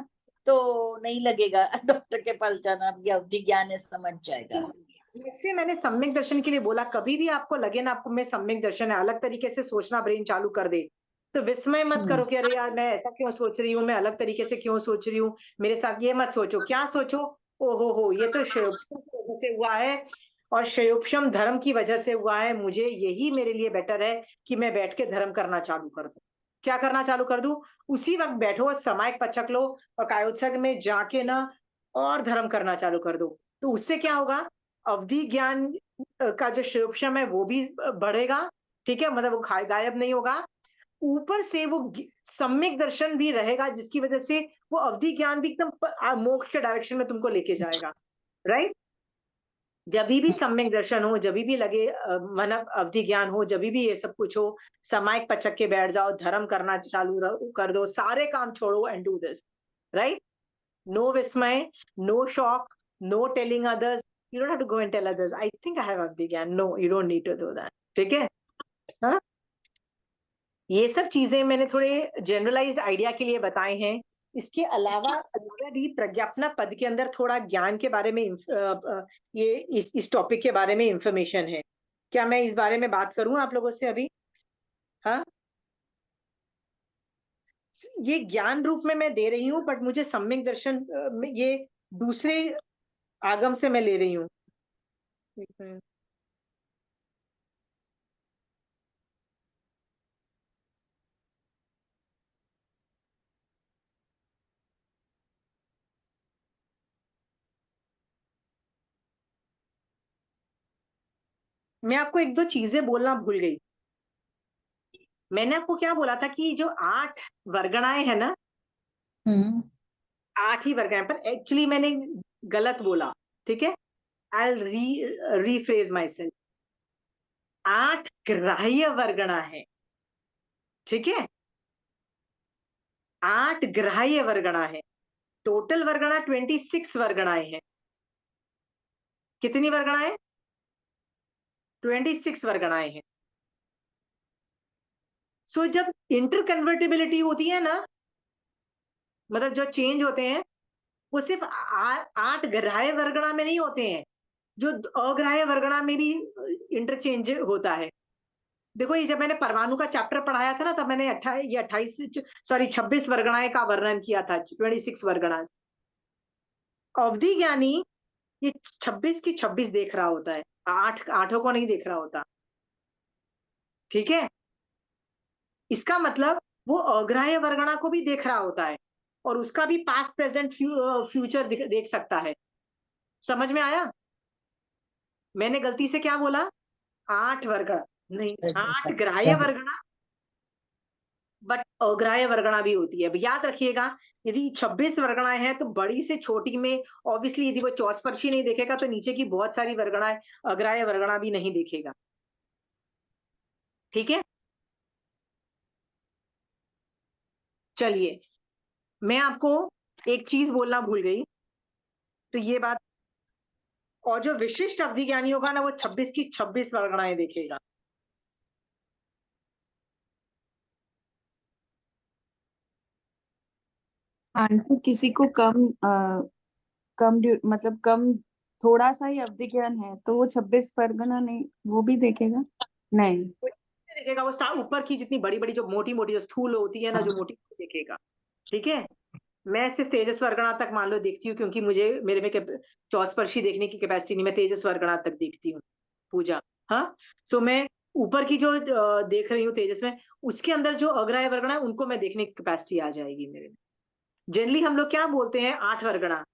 तो नहीं लगेगा डॉक्टर के पास जाना। अब ये अवधि ज्ञान है, समझ जाएगा। जैसे मैंने सम्यक दर्शन के लिए बोला, कभी भी आपको लगे ना आपको में सम्यक दर्शन है, अलग तरीके से सोचना ब्रेन चालू कर दे, तो विस्मय मत हम्म करो कि अरे यार मैं ऐसा क्यों सोच रही हूँ, मैं अलग तरीके से क्यों सोच रही हूँ, मेरे साथ ये मत सोचो। क्या सोचो? ओ हो, ये तो शयोपशम की वजह से हुआ है, और शयोपशम धर्म की वजह से हुआ है, मुझे यही मेरे लिए बेटर है कि मैं बैठ के धर्म करना चालू कर दूं। क्या करना चालू कर दूं? उसी वक्त बैठो, समायिक पचक लो और कायोत्सर्ग में जाके ना और धर्म करना चालू कर दो। तो उससे क्या होगा? अवधि ज्ञान का जो शिवक्षम है वो भी बढ़ेगा। ठीक है, मतलब वो गायब नहीं होगा। ऊपर से वो सम्यक दर्शन भी रहेगा, जिसकी वजह से वो अवधि ज्ञान भी एकदम मोक्ष के डायरेक्शन में तुमको लेके जाएगा, राइट? जब भी सम्यक दर्शन हो, जब भी लगे मन अवधि ज्ञान हो, जब भी ये सब कुछ हो, समायिक पचक के बैठ जाओ, धर्म करना चालू कर दो, सारे काम छोड़ो and do this, right? No विस्मय, no shock, no telling others, you don't have to go and tell others I think I have अवधि ज्ञान, no you don't need to do that, ठीक है? हाँ, ये सब चीजें मैंने थोड़े जनरलाइज्ड आइडिया के लिए बताए हैं। इसके अलावा भी प्रज्ञापना पद के अंदर थोड़ा ज्ञान के बारे में ये इस टॉपिक के बारे में इंफॉर्मेशन है। क्या मैं इस बारे में बात करूं आप लोगों से अभी? हाँ, ये ज्ञान रूप में मैं दे रही हूँ, बट मुझे सम्यक दर्शन ये दूसरे आगम से मैं ले रही हूँ। मैं आपको एक दो चीजें बोलना भूल गई। मैंने आपको क्या बोला था कि जो 8 वर्गणाएं है ना, 8 ही वर्गणाएं, पर एक्चुअली मैंने गलत बोला, ठीक है? आई रीफ्रेज माई सेल्फ। 8 ग्राह्य वर्गणा है, ठीक है? 8 ग्राह्य वर्गणा है। टोटल वर्गणा 26 वर्गणाएं हैं। कितनी वर्गणाएं? 26 वर्गणाएं हैं। सो जब इंटर कन्वर्टिबिलिटी होती है ना, मतलब जो चेंज होते हैं, वो सिर्फ 8 ग्राह्य वर्गणा में नहीं होते हैं, जो अग्राह्य वर्गणा में भी इंटरचेंज होता है। देखो, ये जब मैंने परमाणु का चैप्टर पढ़ाया था ना, तब मैंने 26 वर्गणाएं का वर्णन किया था, 26 वर्गणा। अवधि ज्ञानी ये 26 की 26 देख रहा होता है, 8 को नहीं देख रहा होता, ठीक है? इसका मतलब वो अग्राह्य वर्गणा को भी देख रहा होता है, और उसका भी पास्ट प्रेजेंट फ्यूचर देख सकता है। समझ में आया? मैंने गलती से क्या बोला? 8 वर्गणा नहीं, 8 ग्राह्य वर्गणा, बट अग्राह्य वर्गणा भी होती है। याद रखिएगा, यदि 26 वर्गणाएं हैं तो बड़ी से छोटी में ऑब्वियसली यदि वो चौस्पर्शी नहीं देखेगा तो नीचे की बहुत सारी वर्गणाएं अग्राह्य वर्गणा भी नहीं देखेगा, ठीक है? चलिए, मैं आपको एक चीज बोलना भूल गई, तो ये बात, और जो विशिष्ट अवधि ज्ञानी होगा ना, वो 26 की 26 वर्गणाएं देखेगा। आंटी, किसी को मतलब कम थोड़ा सा ही अवधि ज्ञान है तो वो 26 परगना नहीं, वो भी देखेगा? नहीं। वो देखेगा, वो ऊपर की जितनी बड़ी बड़ी जो मोटी मोटी जो स्थूल होती है ना, जो मोटी देखेगा, ठीक है? मैं सिर्फ तेजस वर्गणा तक मान लो देखती हूँ, क्योंकि मुझे मेरे में चौस्पर्शी देखने की कैपेसिटी नहीं, मैं तेजस वर्गणा तक देखती हूँ पूजा। हाँ, सो मैं ऊपर की जो देख रही हूँ तेजस में, उसके अंदर जो अग्राह्य वर्गणा है उनको मैं देखने की कैपेसिटी आ जाएगी मेरे में। जनरली हम लोग क्या बोलते हैं? 8 वर्गणा।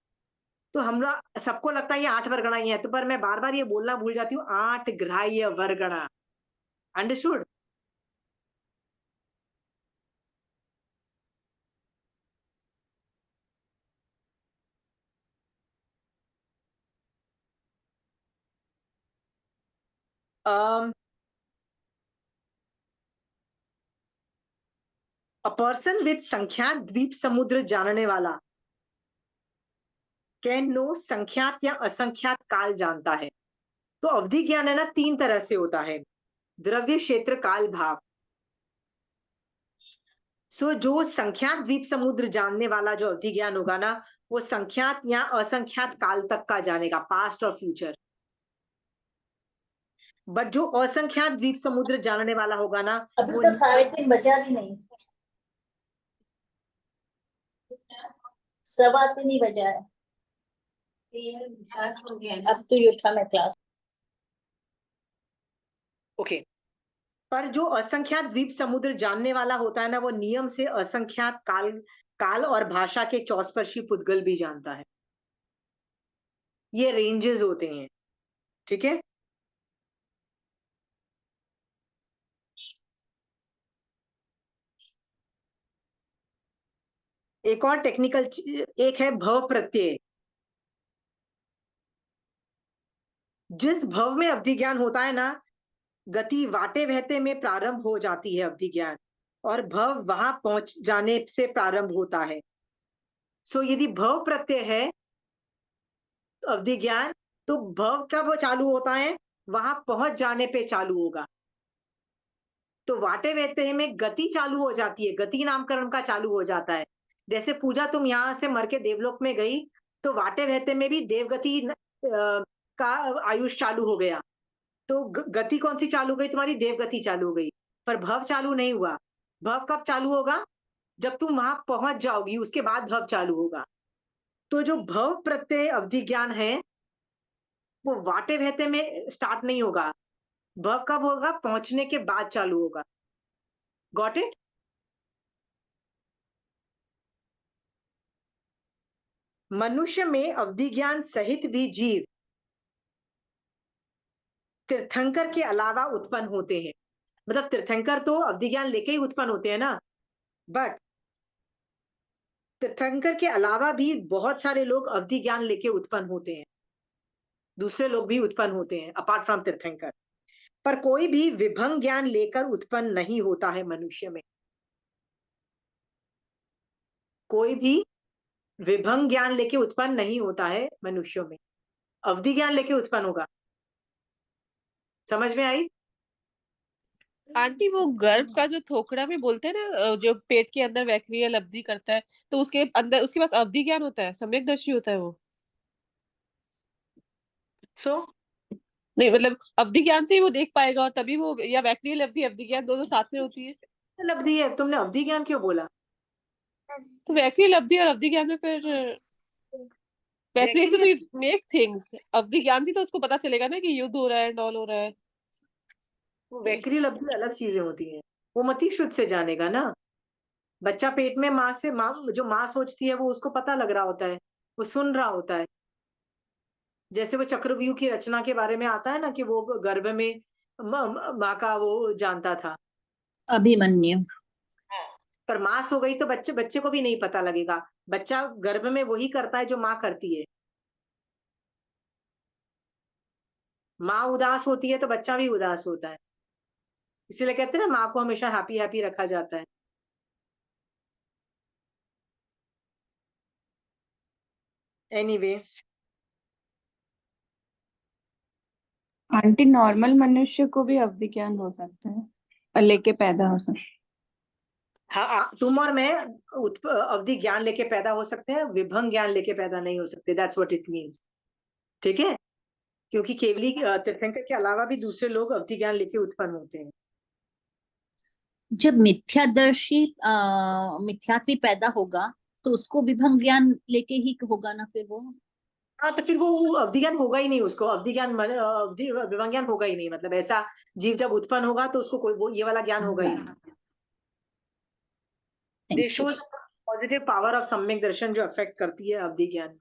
तो हम लोग सबको लगता है ये 8 वर्गणा ही है, तो पर मैं बार बार ये बोलना भूल जाती हूँ, 8 ग्राह्य वर्गणा। अंडरस्टूड? अ पर्सन विथ संख्यात द्वीप समुद्र जानने वाला कैन नो संख्यात या असंख्यात काल जानता है। तो अवधि ज्ञान है ना, 3 तरह से होता है: द्रव्य, क्षेत्र, काल, भाव। सो जो संख्यात द्वीप समुद्र जानने वाला जो अवधि ज्ञान होगा ना, वो संख्यात या असंख्यात काल तक का जानेगा, पास्ट और फ्यूचर। बट जो असंख्यात द्वीप समुद्र जानने वाला होगा ना, अभी वो तो 3:30 बजा भी नहीं, 3:15 ही बजा है। क्लास हो गया, अब तो ये उठा मैं क्लास। ओके। पर जो असंख्यात द्वीप समुद्र जानने वाला होता है ना, वो नियम से असंख्यात काल काल और भाषा के चौस्पर्शी पुद्गल भी जानता है। ये रेंजेस होते हैं, ठीक है? एक और टेक्निकल एक है भव प्रत्यय। जिस भव में अवधि ज्ञान होता है ना, गति वाटे बहते में प्रारंभ हो जाती है अवधि ज्ञान, और भव वहां पहुंच जाने से प्रारंभ होता है। सो यदि भव प्रत्यय है अवधि ज्ञान, तो भव कब चालू होता है? वहां पहुंच जाने पे चालू होगा। तो वाटे बहते में गति चालू हो जाती है, गति नामकरण का चालू हो जाता है। जैसे पूजा तुम यहाँ से मर के देवलोक में गई, तो वाटे बहते में भी देवगति का आयुष चालू हो गया। तो गति कौन सी चालू हो गई? तुम्हारी देवगति चालू हो गई, पर भव चालू नहीं हुआ। भव कब चालू होगा? जब तुम वहां पहुंच जाओगी, उसके बाद भव चालू होगा। तो जो भव प्रत्यय अवधि ज्ञान है, वो वाटे बहते में स्टार्ट नहीं होगा। भव कब होगा? पहुंचने के बाद चालू होगा। Got it? मनुष्य में अवधि ज्ञान सहित भी जीव तीर्थंकर के अलावा उत्पन्न होते हैं। मतलब तीर्थंकर तो अवधि ज्ञान लेके ही उत्पन्न होते हैं ना, बट तीर्थंकर के अलावा भी बहुत सारे लोग अवधि ज्ञान लेके उत्पन्न होते हैं। दूसरे लोग भी उत्पन्न होते हैं अपार्ट फ्रॉम तीर्थंकर। पर कोई भी विभंग ज्ञान लेकर उत्पन्न नहीं होता है मनुष्य में। कोई भी विभंग ज्ञान लेके उत्पन्न नहीं होता है मनुष्यों में, अवधि ज्ञान लेके उत्पन्न होगा। समझ में आई? आंटी वो गर्भ का जो थोकड़ा में बोलते हैं ना, जो पेट के अंदर वैक्रियल अवधि करता है, तो उसके अंदर उसके पास अवधि ज्ञान होता है, सम्यकदर्शी होता है वो? सो नहीं मतलब अवधि ज्ञान से ही वो देख पाएगा, और तभी वो, या वैक्रियल अवधि अवधि ज्ञान दोनों साथ में होती है? अवधि है, तुमने अवधि ज्ञान क्यों बोला? तो वैक्रियल अवधि और अवधि ज्ञान में फिर वैक्रियल से तो यू मेक थिंग्स, अवधि ज्ञान से तो उसको पता चलेगा ना कि युद्ध हो रहा है एंड ऑल हो रहा है। वो वैक्रियल अवधि अलग चीजें होती हैं, वो मति शुद्ध से जानेगा ना। बच्चा पेट में माँ से, माँ जो माँ सोचती है वो उसको पता लग रहा होता है, वो सुन रहा होता है। जैसे वो चक्रव्यूह की रचना के बारे में आता है ना, कि वो गर्भ में माँ का वो जानता था। अभिमन्यु। पर माँ सो गई तो बच्चे बच्चे को भी नहीं पता लगेगा। बच्चा गर्भ में वही करता है जो माँ करती है। माँ उदास होती है तो बच्चा भी उदास होता है। इसीलिए कहते हैं ना, माँ को हमेशा हैप्पी हैप्पी रखा जाता है। एनीवे आंटी नॉर्मल मनुष्य को भी अवधि ज्ञान हो सकता है और लेके पैदा हो सकता है। हाँ, तुम और मैं अवधि ज्ञान लेके पैदा हो सकते हैं, विभंग ज्ञान लेके पैदा नहीं हो सकते। That's what it means. ठीक है? क्योंकि केवली तीर्थंकर के अलावा भी दूसरे लोग अवधि ज्ञान लेके उत्पन्न होते हैं। जब मिथ्यादर्शी मिथ्यात्वी पैदा होगा तो उसको विभंग ज्ञान लेके ही होगा ना फिर वो। हाँ, तो फिर वो अवधि ज्ञान होगा ही नहीं, उसको अवधि ज्ञान अवधि विभंग ज्ञान होगा ही नहीं। मतलब ऐसा जीव जब उत्पन्न होगा तो उसको कोई वो ये वाला ज्ञान होगा ही नहीं। Thank this you. Shows positive power of सम्यक दर्शन जो अफेक्ट करती है अवधि ज्ञान।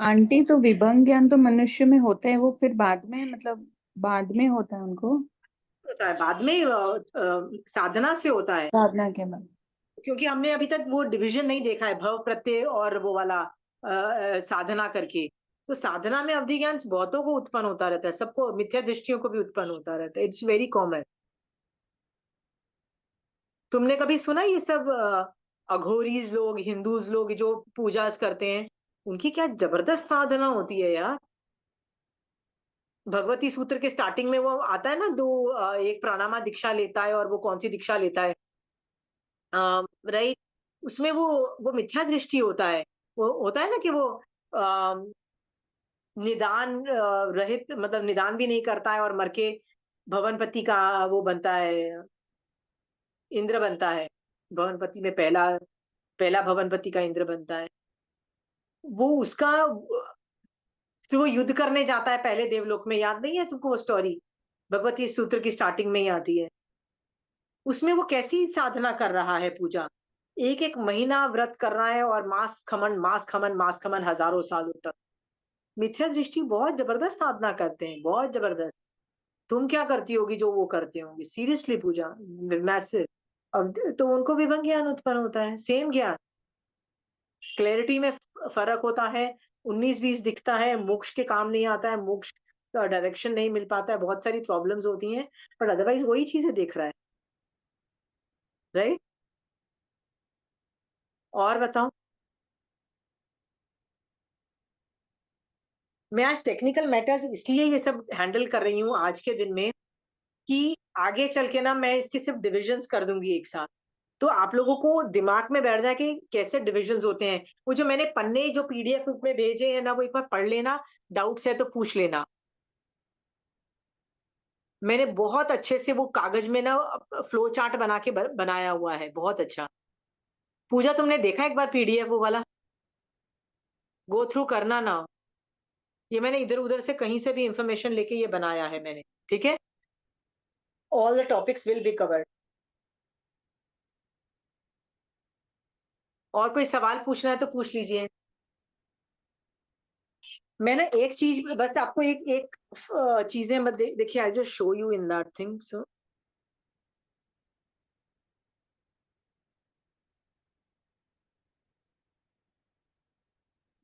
आंटी तो विभंग ज्ञान तो मनुष्य में होते हैं, वो फिर बाद में, मतलब बाद में होता है उनको, होता है बाद में, साधना से होता है। साधना के बाद। क्योंकि हमने अभी तक वो डिवीजन नहीं देखा है, भव प्रत्यय और वो वाला साधना करके। तो साधना में अवधि ज्ञान बहुतों को उत्पन्न होता रहता है, सबको, मिथ्या दृष्टियों को भी उत्पन्न होता रहता है। It's very common. तुमने कभी सुना ये सब अघोरीज लोग, हिंदूज लोग जो पूजा करते हैं, उनकी क्या जबरदस्त साधना होती है यार। भगवती सूत्र के स्टार्टिंग में वो आता है ना, एक प्राणायाम दीक्षा लेता है, और वो कौन सी दीक्षा लेता है, राइट? उसमें वो मिथ्या दृष्टि होता है। वो होता है ना कि वो निदान रहित, मतलब निदान भी नहीं करता है, और मर के भवनपति का वो बनता है, इंद्र बनता है। भवनपति में पहला पहला भवनपति का इंद्र बनता है। वो उसका, फिर वो युद्ध करने जाता है पहले देवलोक में। याद नहीं है तुमको वो स्टोरी? भगवती सूत्र की स्टार्टिंग में ही आती है। उसमें वो कैसी साधना कर रहा है, पूजा एक एक महीना व्रत कर रहा है, और मांस खमन मांस खमन मांस खमन हजारों सालों तक। मिथ्या दृष्टि बहुत जबरदस्त साधना करते हैं, बहुत जबरदस्त। तुम क्या करती होगी जो वो करते होंगे? सीरियसली पूजा मैसिव। अब तो उनको विभंग ज्ञान उत्पन्न होता है, सेम ज्ञान। क्लैरिटी में फर्क होता है, 19-20 दिखता है, मोक्ष के काम नहीं आता है, मोक्ष का डायरेक्शन नहीं मिल पाता है, बहुत सारी प्रॉब्लम्स होती हैं, बट अदरवाइज वही चीजें दिख रहा है, राइट? और बताओ। मैं आज टेक्निकल मैटर्स इसलिए ये सब हैंडल कर रही हूँ आज के दिन में कि आगे चल के ना मैं इसके सिर्फ डिविजन्स कर दूंगी एक साथ, तो आप लोगों को दिमाग में बैठ जाए कि कैसे डिविजन्स होते हैं। वो जो मैंने पन्ने जो पीडीएफ में भेजे हैं ना, वो एक बार पढ़ लेना, डाउट्स है तो पूछ लेना। मैंने बहुत अच्छे से वो कागज में ना फ्लो चार्ट बना के बनाया हुआ है, बहुत अच्छा। पूजा तुमने देखा एक बार पीडीएफ वो वाला? गो थ्रू करना ना, ये मैंने इधर उधर से कहीं से भी इंफॉर्मेशन लेके ये बनाया है मैंने, ठीक है? All the topics will be covered. और कोई सवाल पूछना है तो पूछ लीजिए। मैं ना एक चीज बस आपको एक एक चीजें मत देखिए, I just show you in that thing. So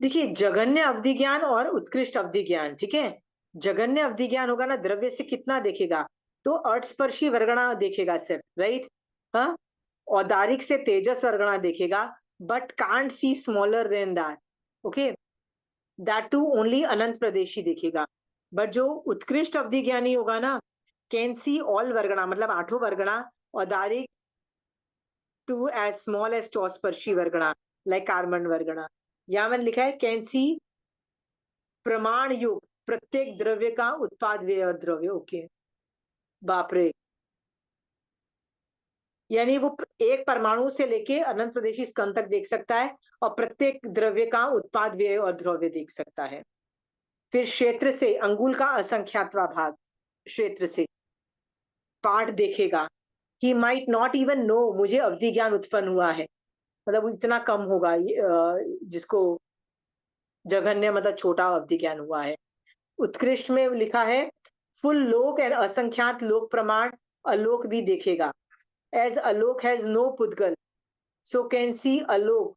देखिए, जघन्य अवधि ज्ञान और उत्कृष्ट अवधि ज्ञान, ठीक है? जघन्य अवधि ज्ञान होगा ना, द्रव्य से कितना देखेगा, तो अर्धस्पर्शी वर्गणा देखेगा सिर्फ, राइट? हाँ, औदारिक से तेजस वर्गणा देखेगा, but can't see smaller than that, okay? That too only अनंत प्रदेशी देखेगा। बट जो उत्कृष्ट अवधि ज्ञानी होगा ना, कैन सी ऑल वर्गणा, मतलब आठों वर्गणा, औदारिक टू एज स्मॉल एज चौस्पर्शी वर्गणा, लाइक कार्बन वर्गणा। यहाँ मैंने लिखा है कैन सी प्रमाण युग प्रत्येक द्रव्य का उत्पाद व्यय और द्रव्य, ओके? बाप रे, यानी वो एक परमाणु से लेके अनंत प्रदेशी स्कंद तक देख सकता है, और प्रत्येक द्रव्य का उत्पाद व्यय और द्रव्य देख सकता है। फिर क्षेत्र से अंगुल का असंख्यातवा भाग, क्षेत्र से पाठ देखेगा। He might not even know मुझे अवधि ज्ञान उत्पन्न हुआ है, मतलब इतना कम होगा जिसको जघन्य मतलब छोटा अवधि ज्ञान हुआ है। उत्कृष्ट में लिखा है फुल लोक एंड असंख्यात लोक प्रमाण, अलोक भी देखेगा। As Alok has no pudgal, so can see alok,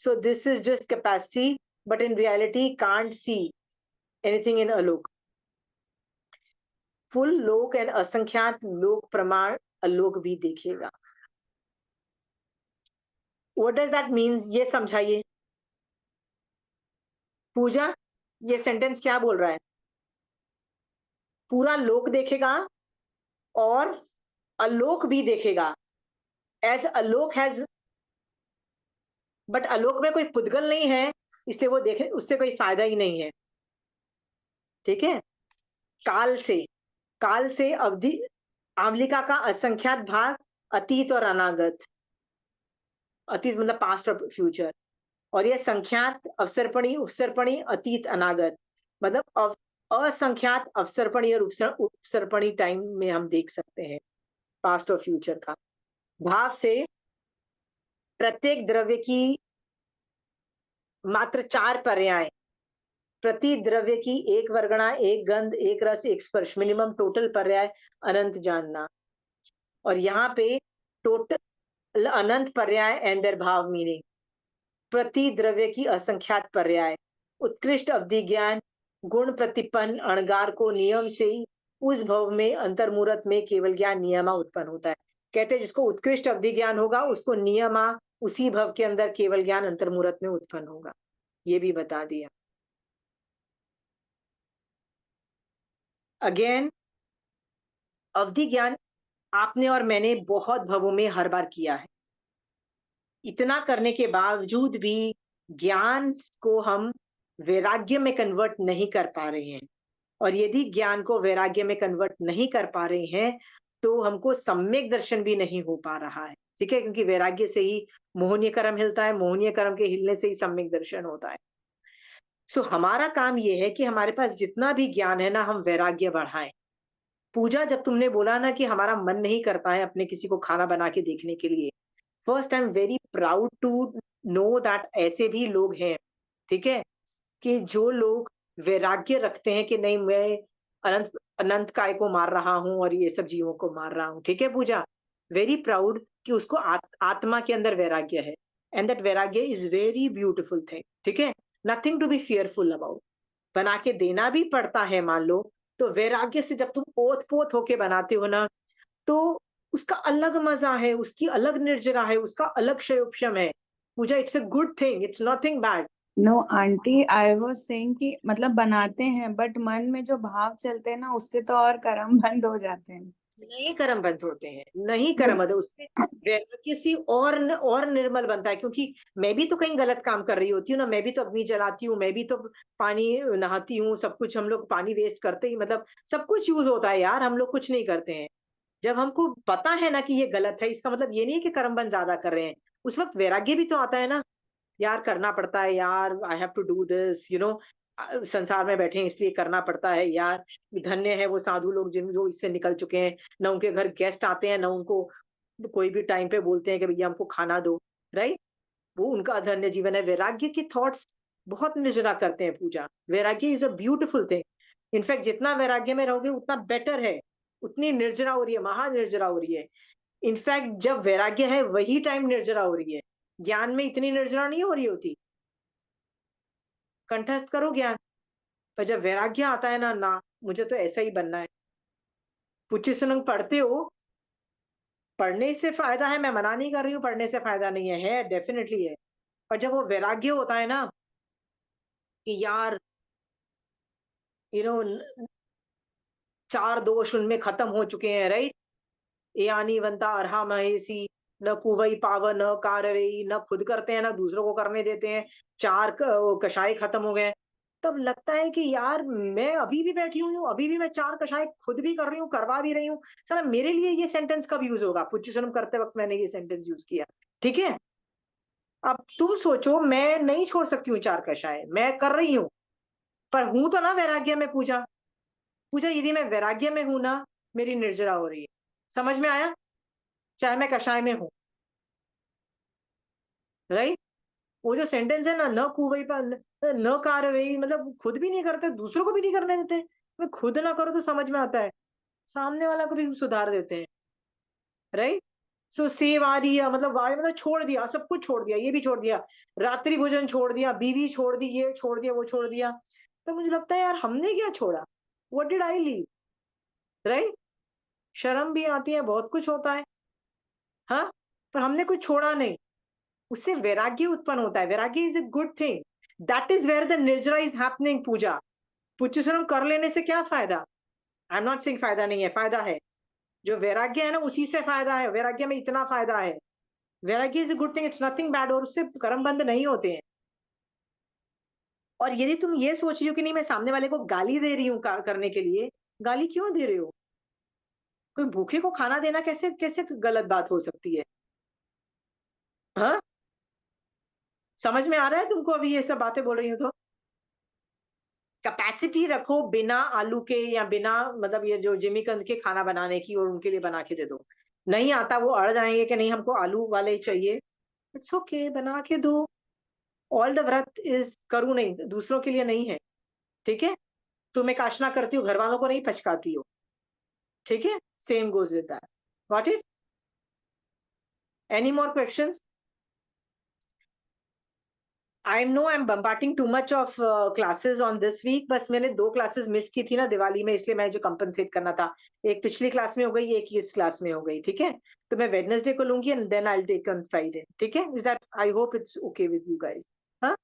so this is just capacity, but in reality can't see anything in alok। Full लोक एंड असंख्यात लोक प्रमाण, अलोक भी देखेगा। व्हाट डज दैट मीन्स, ये समझाइए। पूजा, ये सेंटेंस क्या बोल रहा है? पूरा लोक देखेगा और अलोक भी देखेगा। एज अलोक हैज, बट अलोक में कोई पुद्गल नहीं है, इसलिए वो देखे उससे कोई फायदा ही नहीं है, ठीक है? काल से, काल से अवधि आमलिका का असंख्यात भाग, अतीत और अनागत। अतीत मतलब पास्ट और फ्यूचर, और ये संख्यात अवसर्पणी उपसर्पणी अतीत अनागत, मतलब असंख्यात अवसर्पणी और उपसर्पणी टाइम में हम देख सकते हैं पास्ट और फ्यूचर का। भाव से प्रत्येक द्रव्य की मात्र 4 पर्याय, प्रति द्रव्य की एक वर्गणा, एक गंध, एक रस, एक स्पर्श, मिनिमम टोटल पर्याय अनंत जानना। और यहाँ पे टोटल अनंत पर्याय एंड देयर भाव मीनिंग, प्रति द्रव्य की असंख्यात पर्याय, उत्कृष्ट अवधि ज्ञान, गुण प्रतिपन्न अणगार को नियम से ही उस भव में अंतर्मुहूर्त में केवल ज्ञान नियमा उत्पन्न होता है। कहते हैं जिसको उत्कृष्ट अवधि ज्ञान होगा उसको नियमा उसी भव के अंदर केवल ज्ञान अंतर्मुहूर्त में उत्पन्न होगा, ये भी बता दिया। अगेन, अवधि ज्ञान आपने और मैंने बहुत भवों में हर बार किया है। इतना करने के बावजूद भी ज्ञान को हम वैराग्य में कन्वर्ट नहीं कर पा रहे हैं, और यदि ज्ञान को वैराग्य में कन्वर्ट नहीं कर पा रहे हैं तो हमको सम्यक दर्शन भी नहीं हो पा रहा है, ठीक है? क्योंकि वैराग्य से ही मोहनीय कर्म हिलता है, मोहनीय कर्म के हिलने से ही सम्यक दर्शन होता है। सो हमारा काम ये है कि हमारे पास जितना भी ज्ञान है ना, हम वैराग्य बढ़ाएं। पूजा, जब तुमने बोला ना कि हमारा मन नहीं करता है अपने किसी को खाना बना के देखने के लिए, first I am very proud to know that ऐसे भी लोग हैं, ठीक है? कि जो लोग वैराग्य रखते हैं कि नहीं, मैं अनंत अनंत काय को मार रहा हूं और ये सब जीवों को मार रहा हूं, ठीक है पूजा? वेरी प्राउड कि उसको आत्मा के अंदर वैराग्य है, and that vairagya is very beautiful thing, ठीक है? Nothing to be fearful about. बना के देना भी पड़ता है मान लो, तो वैराग्य से जब तुम ओत पोत होके बनाते हो ना, तो उसका अलग मजा है, उसकी अलग निर्जरा है, उसका अलग क्षयोक्षम है। Pooja, it's a good thing, it's nothing bad. No aunty, I was saying कि मतलब बनाते हैं बट मन में जो भाव चलते हैं ना, उससे तो और कर्म बंद हो जाते हैं। नहीं कर्म बंद होते हैं, नहीं कर्म बंद, उससे वैराग्य से और निर्मल बनता है। क्योंकि मैं भी तो कहीं गलत काम कर रही होती हूँ ना, मैं भी तो अग्नि जलाती हूँ, मैं भी तो पानी नहाती हूँ, सब कुछ हम लोग पानी वेस्ट करते ही, मतलब सब कुछ यूज होता है यार, हम लोग कुछ नहीं करते हैं। जब हमको पता है ना कि ये गलत है, इसका मतलब ये नहीं है कि कर्म बंद ज्यादा कर रहे हैं, उस वक्त वैराग्य भी तो आता है ना, यार करना पड़ता है यार, I have to do this, संसार में बैठे हैं इसलिए करना पड़ता है यार। धन्य है वो साधु लोग जिन जो इससे निकल चुके हैं, ना उनके घर गेस्ट आते हैं, ना उनको कोई भी टाइम पे बोलते हैं कि भैया हमको खाना दो, राइट। वो उनका धन्य जीवन है। वैराग्य के थॉट्स बहुत निर्जरा करते हैं पूजा। वैराग्य is a beautiful thing. In fact जितना वैराग्य में रहोगे उतना बेटर है, उतनी निर्जरा हो रही है, महानिर्जरा हो रही है। इनफैक्ट जब वैराग्य है वही टाइम निर्जरा हो रही है, ज्ञान में इतनी निर्जरा नहीं हो रही होती। कंठस्थ करो ज्ञान, पर जब वैराग्य आता है ना, ना मुझे तो ऐसा ही बनना है। पुच्छि सुनंग पढ़ते हो, पढ़ने से फायदा है, मैं मना नहीं कर रही हूँ, पढ़ने से फायदा नहीं है डेफिनेटली है। पर जब वो वैराग्य होता है ना कि यार यू नो चार दोष उनमें खत्म हो चुके हैं, राइट। यानी वंता अरहा महेसी, न कुवई पाव न कारवेई, न खुद करते हैं ना दूसरों को करने देते हैं, वो कषाय खत्म हो गए। तब लगता है कि यार मैं अभी भी बैठी हुई हूँ, अभी भी मैं चार कषाय खुद भी कर रही हूँ, करवा भी रही हूँ। साला मेरे लिए ये सेंटेंस कब यूज होगा? पुच्छि सुनम करते वक्त मैंने ये सेंटेंस यूज किया, ठीक है। अब तुम सोचो, मैं नहीं छोड़ सकती हूँ चार कषाय, मैं कर रही हूँ, पर हूं तो ना वैराग्य में पूजा। पूजा यदि मैं वैराग्य में हूं ना, मेरी निर्जरा हो रही है। समझ में आया? चाहे मैं कषाय में हूं, राइट। वो जो सेंटेंस है ना, न कुवई पर न कारवेई, मतलब खुद भी नहीं करते, दूसरों को भी नहीं करने देते। मैं खुद ना करो तो समझ में आता है, सामने वाला को भी सुधार देते हैं, राइट। सो सेव आ रही है, मतलब वाय मतलब छोड़ दिया, सब कुछ छोड़ दिया, ये भी छोड़ दिया, रात्रि भोजन छोड़ दिया, बीवी छोड़ दी, ये छोड़ दिया, वो छोड़ दिया। तो मुझे लगता है यार हमने क्या छोड़ा? What did I leave, right. शर्म भी आती है, बहुत कुछ होता है, हाँ, पर हमने कुछ छोड़ा नहीं। उससे वैराग्य उत्पन्न होता है। Vairagya is a good thing, that is where the nirjara is happening Pooja. पुच्चीस्वरम कर लेने से क्या फायदा? आई एम नॉट सेइंग फायदा नहीं है, फायदा है। जो वैराग्य है ना, उसी से फायदा है, वैराग्य में इतना फायदा है। Vairagya is a good thing, it's nothing bad, और उससे कर्म बंद नहीं होते हैं। और यदि तुम ये सोच रही हो कि नहीं मैं सामने वाले को गाली दे रही हूँ करने के लिए, गाली क्यों दे रहे हो? कोई भूखे को खाना देना कैसे कैसे गलत बात हो सकती है? हाँ, समझ में आ रहा है तुमको अभी ये सब बातें बोल रही हूँ तो? कैपेसिटी रखो बिना आलू के, या बिना मतलब ये जो जिमीकंद के खाना बनाने की, और उनके लिए बना के दे दो। नहीं आता वो अड़ जाएंगे कि नहीं हमको आलू वाले चाहिए, इट्स ओके, बना के दो। ऑल द व्रत इज करूँ नहीं, दूसरों के लिए नहीं है, ठीक है। तुम एक आशना करती हो, घर वालों को नहीं पचकाती हो, ठीक है। Same goes with that, got it? Any more questions? I know I am bombarding too much of classes on this week, बस मैंने 2 क्लासेस मिस की थी ना दिवाली में, इसलिए मैं जो कंपनसेट करना था, एक पिछली क्लास में हो गई, एक इस क्लास में हो गई, ठीक है। तो मैं वेडनेसडे को लूंगी and then I will take on Friday, ठीक है। Is that, I hope it's okay with you guys? हाँ।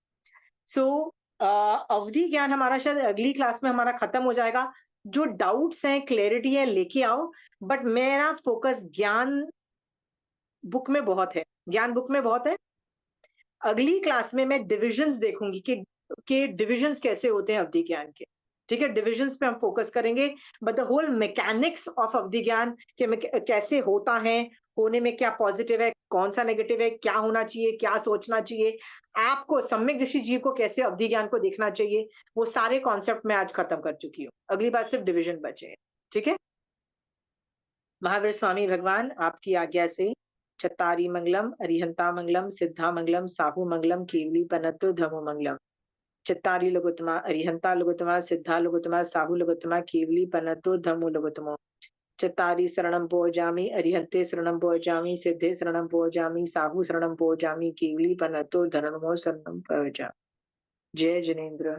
सो अवधि ज्ञान हमारा शायद अगली क्लास में हमारा खत्म हो जाएगा। जो डाउट्स हैं, क्लैरिटी है, लेके आओ। बट मेरा फोकस ज्ञान बुक में बहुत है, ज्ञान बुक में बहुत है। अगली क्लास में मैं डिविजन्स देखूंगी कि डिविजन्स कैसे होते हैं अवधि ज्ञान के, ठीक है। डिविजन्स पे हम फोकस करेंगे, but the whole mechanics of avadhi gyan कैसे होता है, होने में क्या पॉजिटिव है, कौन सा नेगेटिव है, क्या होना चाहिए, क्या सोचना चाहिए, आपको सम्यक दृष्टि जीव को कैसे अवधि ज्ञान को देखना चाहिए, वो सारे कॉन्सेप्ट मैं आज खत्म कर चुकी हूँ। अगली बार सिर्फ डिविजन बचे हैं, ठीक है। महावीर स्वामी भगवान आपकी आज्ञा से चत्तारी मंगलम, अरिहंता मंगलम, सिद्धा मंगलम, साहू मंगलम, केवली पनत्तु धमु मंगलम। चित्तारी लघुत्तमा, अरिहंता लघुत्तमा, सिद्धा लघुत्तमा, साहू लघुत्तमा, केवली पनत्तु धमु लघुत्तमो। चित्तारी शरणं भोजामि, अरिहंते शरणं भोजामि, सिद्धे शरणं भोजामि, साहू शरणं भोजामि, केवली पनत्तु धनमो शरणं भोजामि। जय जिनेन्द्र।